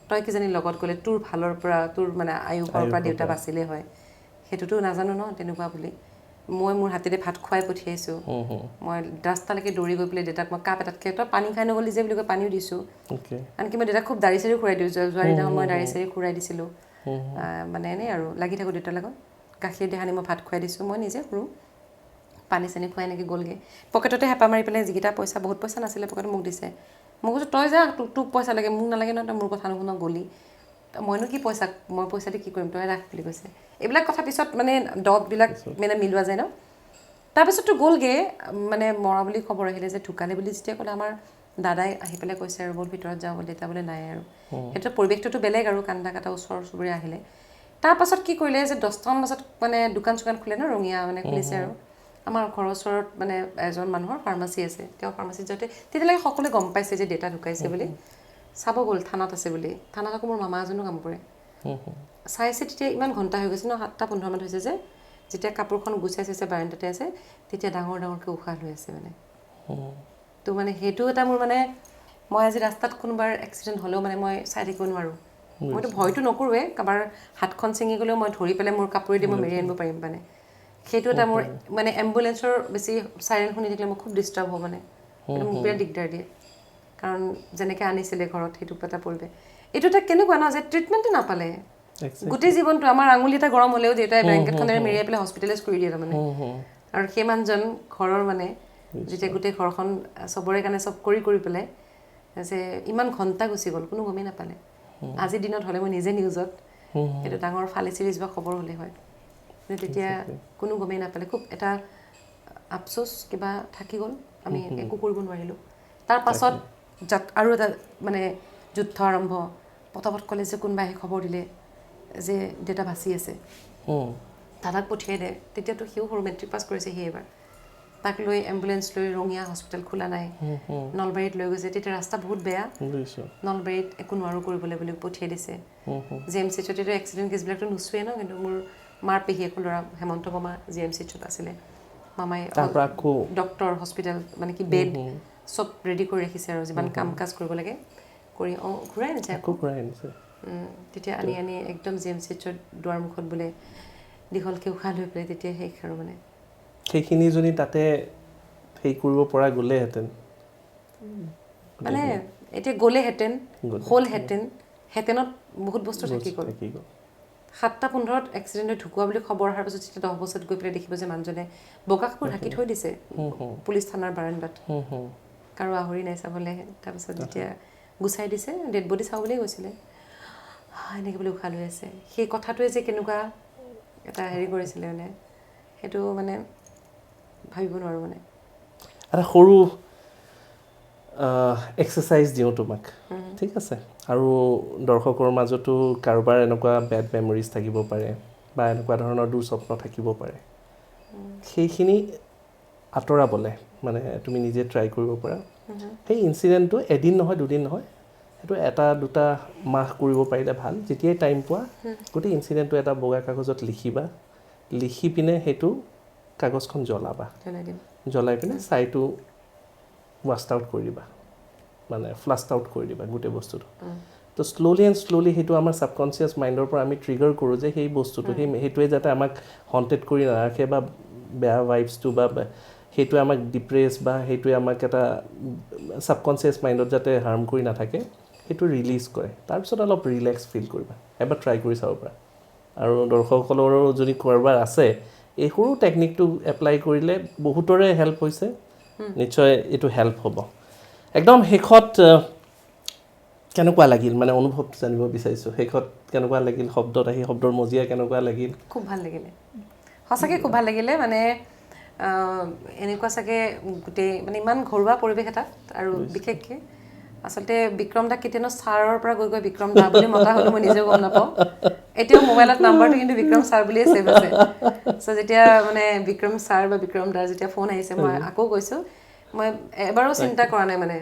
তই কিজানি লগত গ'লে তোৰ ভালৰ পৰা তোৰ মানে আয়ুসৰ পৰা দেউতা বাচিলে হয় সেইটোতো নাজানো ন তেনেকুৱা বুলি মই মোৰ হাতেৰে ভাত খুৱাই পঠিয়াইছোঁ মই ৰাস্তালৈকে দৌৰি গৈ পেলাই দেউতাক মই কাপ এটাতকৈ তই পানী খাই নগ'লি যে বুলি কৈ পানীও দিছোঁ আনকি মই দেউতাক খুব দাড়ি চাৰি খুৰাই দিওঁ যোৱাৰ দিনাখন মই দাড়ি চাৰি খুৰাই দিছিলোঁ মানে এনেই আৰু লাগি থাকোঁ দেউতাৰ লগত গাখীৰ দি সানি মই ভাত খুৱাই দিছোঁ মই নিজে সৰু পানী চানী খুৱাই এনেকৈ গ'লগৈ পকেটতে হেঁপা মাৰি পেলাই যিকেইটা পইচা বহুত পইচা নাছিলে পকেটত মোক দিছে মই কৈছোঁ তই যা তোক পইচা লাগে মোক নালাগে নহয় তই মোৰ কথা নুশুন গ'লি মইনো কি পইচা মই পইচা দি কি কৰিম তই ৰাখ বুলি কৈছে এইবিলাক কথা পিছত মানে দতবিলাক মানে মিলোৱা যায় ন তাৰপিছততো গ'লগৈ মানে মৰা বুলি খবৰ আহিলে যে ঢুকালে বুলি যেতিয়া ক'লে আমাৰ দাদাই আহি পেলাই কৈছে আৰু বৰ ভিতৰত যাওঁ বুলি তেতিয়া বোলে নাই আৰু সেইটো পৰিৱেশটোতো বেলেগ আৰু কান্দা কাটা ওচৰ চুবুৰীয়া আহিলে তাৰপাছত কি কৰিলে যে 10টামান বজাত মানে দোকান চোকান খোলে ন ৰঙীয়া মানে খুলিছে আৰু আমাৰ ঘৰৰ ওচৰত মানে এজন মানুহৰ ফাৰ্মাচী আছে তেওঁ ফাৰ্মাচীত যাওঁতে তেতিয়ালৈকে সকলোৱে গম পাইছে যে দেউতা ঢুকাইছে বুলি চাব গ'ল থানাত আছে বুলি থানাত আকৌ মোৰ মামা এজনো কাম কৰে চাইছে তেতিয়া ইমান ঘণ্টা হৈ গৈছে ন 7:15 মান হৈছে যে যেতিয়া কাপোৰখন গুচাই চাইছে বাৰাণ্ডাতে আছে তেতিয়া ডাঙৰ ডাঙৰকৈ উশাহ লৈ আছে মানে তো মানে সেইটো এটা মোৰ মানে মই আজি ৰাস্তাত কোনোবাৰ এক্সিডেণ্ট হ'লেও মানে মই চাই থাকিব নোৱাৰোঁ মইতো ভয়টো নকৰোঁৱে কাৰোবাৰ হাতখন ছিঙি গ'লেও মই ধৰি পেলাই মোৰ কাপোৰেদি মই মেৰি আনিব পাৰিম মানে সেইটো এটা মোৰ মানে এম্বুলেঞ্চৰ বেছি চাইৰেন শুনি থাকিলে মই খুব ডিষ্টাৰ্ব হওঁ মানে সেইটো মোক বিৰাট দিগদাৰ দিয়ে কাৰণ যেনেকৈ আনিছিলে ঘৰত সেইটো এটা পৰিৱেশ এইটো এটা কেনেকুৱা ন যে ট্ৰিটমেণ্টে নাপালে গোটেই জীৱনটো আমাৰ আঙুলি এটা গৰম হ'লেও দেউতাই ব্লেংকেটখনেৰে মেৰিয়াই পেলাই হস্পিটেলাইজ কৰি দিয়ে তাৰমানে আৰু সেই মানুহজন ঘৰৰ মানে যেতিয়া গোটেই ঘৰখন চবৰে কাৰণে চব কৰি পেলাই যে ইমান ঘণ্টা গুচি গ'ল কোনো গমেই নাপালে আজিৰ দিনত হ'লে মই নিজে নিউজত এইটো ডাঙৰ ফালি চিৰিজ বা খবৰ হ'লে হয় তেতিয়া কোনো গমেই নাপালে খুব এটা আফচোচ কিবা থাকি গ'ল আমি একো কৰিব নোৱাৰিলোঁ তাৰ পাছত আৰু এটা মানে যুদ্ধ আৰম্ভ পতাপত ক'লে যে কোনোবাই আহি খবৰ দিলে যে দেউতা বাচি আছে দাদাক পঠিয়াই দে তেতিয়াতো সিও সৰু মেট্ৰিক পাছ কৰিছে সি এবাৰ তাক লৈ এম্বুলেঞ্চ লৈ ৰঙীয়া হস্পিটেল খোলা নাই নলবাৰীত লৈ গৈছে তেতিয়া ৰাস্তা বহুত বেয়া নলবাৰীত একো নোৱাৰোঁ কৰিবলৈ বুলি পঠিয়াই দিছে JMCHত এক্সিডেণ্ট কেছবিলাকতো নুচুৱে ন কিন্তু মোৰ মাৰ পেহীয়েকৰ ল'ৰা হেমন্ত মামা JMCHত আছিলে মামাই ডক্টৰ হস্পিটেল মানে কি বেড চব ৰেডি কৰি ৰাখিছে আৰু যিমান কাম কাজ কৰিব লাগে কৰি ঘূৰাই আনিছে আকৌ তেতিয়া আনি একদম JMCHৰ দুৱাৰমুখত বোলে দীঘলকৈ উশাহ লৈ পেলাই তেতিয়া শেষ আৰু মানে সেইখিনি যদি তাতে সেই কৰিব পৰা গ'লেহেঁতেন মানে এতিয়া গ'লেহেঁতেন হ'লহেঁতেন হেঁতেনত বহুত বস্তু থাকি গ'ল 7:15 এক্সিডেণ্টত ঢুকোৱা বুলি খবৰ অহাৰ পাছত যেতিয়া 10 বছৰত গৈ পেলাই দেখিব যে মানুহজনে বগা কাপোৰ ঢাকি থৈ দিছে পুলিচ থানাৰ বাৰাণ্ডাত কাৰো আহৰি নাই চাবলৈ তাৰপিছত যেতিয়া গুচাই দিছে ডেড বডি চাওঁ বুলিয়ে গৈছিলে এনেকৈ বুলি উশাহ লৈ আছে সেই কথাটোৱে যে কেনেকুৱা এটা হেৰি কৰিছিলে মানে সেইটো মানে ভাবিব নোৱাৰোঁ মানে এটা সৰু এক্সাৰচাইজ দিওঁ তোমাক ঠিক আছে আৰু দৰ্শকৰ মাজতো কাৰোবাৰ এনেকুৱা বেড মেমৰিজ থাকিব পাৰে বা এনেকুৱা ধৰণৰ দুঃস্বপ্ন থাকিব পাৰে সেইখিনি আঁতৰাবলৈ মানে তুমি নিজে ট্ৰাই কৰিব পাৰা সেই ইনচিডেণ্টটো এদিন নহয় দুদিন নহয় সেইটো 1-2 মাহ কৰিব পাৰিলে ভাল যেতিয়াই টাইম পোৱা গোটেই ইনচিডেণ্টটো এটা বগা কাগজত লিখিবা লিখি পিনে সেইটো কাগজখন জ্বলাবা জ্বলাই পিনে ছাইটো ৱাষ্ট আউট কৰি দিবা মানে ফ্লাষ্ট আউট কৰি দিবা গোটেই বস্তুটো তো শ্ল'লি সেইটো আমাৰ ছাবকনচিয়াছ মাইণ্ডৰ পৰা আমি ট্ৰিগাৰ কৰোঁ যে সেই বস্তুটো সেইটোৱে যাতে আমাক হণ্টেড কৰি নাৰাখে বা বেয়া ভাইবছটো বা সেইটোৱে আমাক ডিপ্ৰেছ বা সেইটোৱে আমাক এটা ছাবকনচিয়াছ মাইণ্ডত যাতে হাৰ্ম কৰি নাথাকে সেইটো ৰিলিজ কৰে তাৰপিছত অলপ ৰিলেক্স ফিল কৰিবা এবাৰ ট্ৰাই কৰি চাব পাৰা আৰু দৰ্শকসকলৰো যদি কাৰোবাৰ আছে এই সৰু টেকনিকটো এপ্লাই কৰিলে বহুতৰে হেল্প হৈছে নিশ্চয় এইটো হেল্প হ'ব একদম শেষত কেনেকুৱা লাগিল মানে অনুভৱটো জানিব বিচাৰিছোঁ শেষত কেনেকুৱা লাগিল শব্দত আহি শব্দৰ মজিয়া কেনেকুৱা লাগিল খুব ভাল লাগিলে সঁচাকৈ খুব ভাল লাগিলে মানে এনেকুৱা চাগে গোটেই মানে ইমান ঘৰুৱা পৰিৱেশ এটাত আৰু বিশেষকৈ আচলতে বিক্ৰম দা কেতিয়ানো ছাৰৰ পৰা গৈ বিক্ৰম দা বুলি মতা হ'লো মই নিজেও গম নাপাওঁ এতিয়াও মোবাইলত নাম্বাৰটো কিন্তু বিক্ৰম ছাৰ বুলিয়ে ছেভ আছে চ' যেতিয়া মানে বিক্ৰম ছাৰ বা বিক্ৰম দাৰ যেতিয়া ফোন আহিছে মই আকৌ কৈছোঁ মই এবাৰো চিন্তা কৰা নাই মানে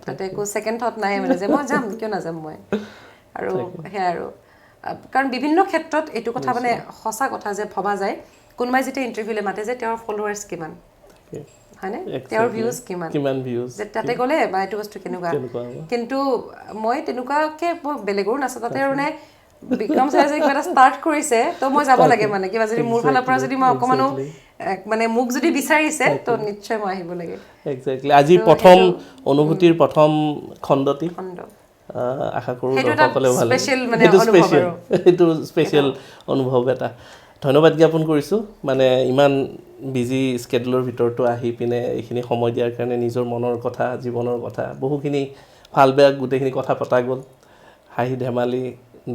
তাতে একো ছেকেণ্ড থট নাই মানে যে মই যাম কিয় নাযাম মই আৰু সেয়াই আৰু কাৰণ বিভিন্ন ক্ষেত্ৰত এইটো কথা মানে সঁচা কথা যে ভবা যায় কোনোবাই যেতিয়া ইণ্টাৰভিউলৈ মাতে যে তেওঁৰ ফলোৱাৰ্ছ কিমান হয়নে তেওঁৰ ভিউজ কিমান যে তাতে গ'লে বা এইটো বস্তু কেনেকুৱা কিন্তু মই তেনেকুৱাকৈ মই বেলেগৰো নাচাওঁ তাতে আৰু মানে বিক্ৰম ছাৰে যে কিবা এটা ষ্টাৰ্ট কৰিছে তো মই যাব লাগে মানে কিবা যদি মোৰ ফালৰ পৰা যদি মই অকণমানো মানে মোক যদি বিচাৰিছে তো নিশ্চয় মই আহিব লাগে এক্স্যাক্টলি আজি প্ৰথম অনুভূতিৰ প্ৰথম খণ্ডটি আশা কৰোঁ দৰ্শকসকলেও ভাল এইটো স্পেচিয়েল অনুভৱ এটা ধন্যবাদ জ্ঞাপন কৰিছোঁ মানে ইমান বিজি স্কেডুলৰ ভিতৰতো আহি পিনে এইখিনি সময় দিয়াৰ কাৰণে নিজৰ মনৰ কথা জীৱনৰ কথা বহুখিনি ভাল বেয়া গোটেইখিনি কথা পতা গ'ল হাঁহি ধেমালি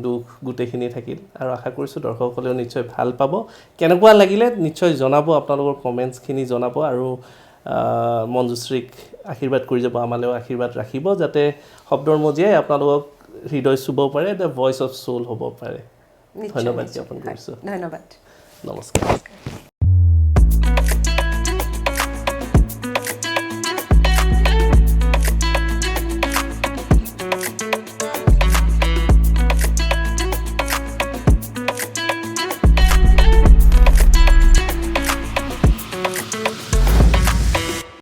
দুখ গোটেইখিনি থাকিল আৰু আশা কৰিছোঁ দৰ্শকসকলেও নিশ্চয় ভাল পাব কেনেকুৱা লাগিলে নিশ্চয় জনাব আপোনালোকৰ কমেণ্টছখিনি জনাব আৰু মঞ্জুশ্ৰীক আশীৰ্বাদ কৰি যাব আমালৈও আশীৰ্বাদ ৰাখিব যাতে শব্দৰ মজিয়াই আপোনালোকক হৃদয় চুব পাৰে দ্য ভইচ অফ সোল হ'ব পাৰে ধন্যবাদ জ্ঞাপন কৰিছোঁ ধন্যবাদ নমস্কাৰ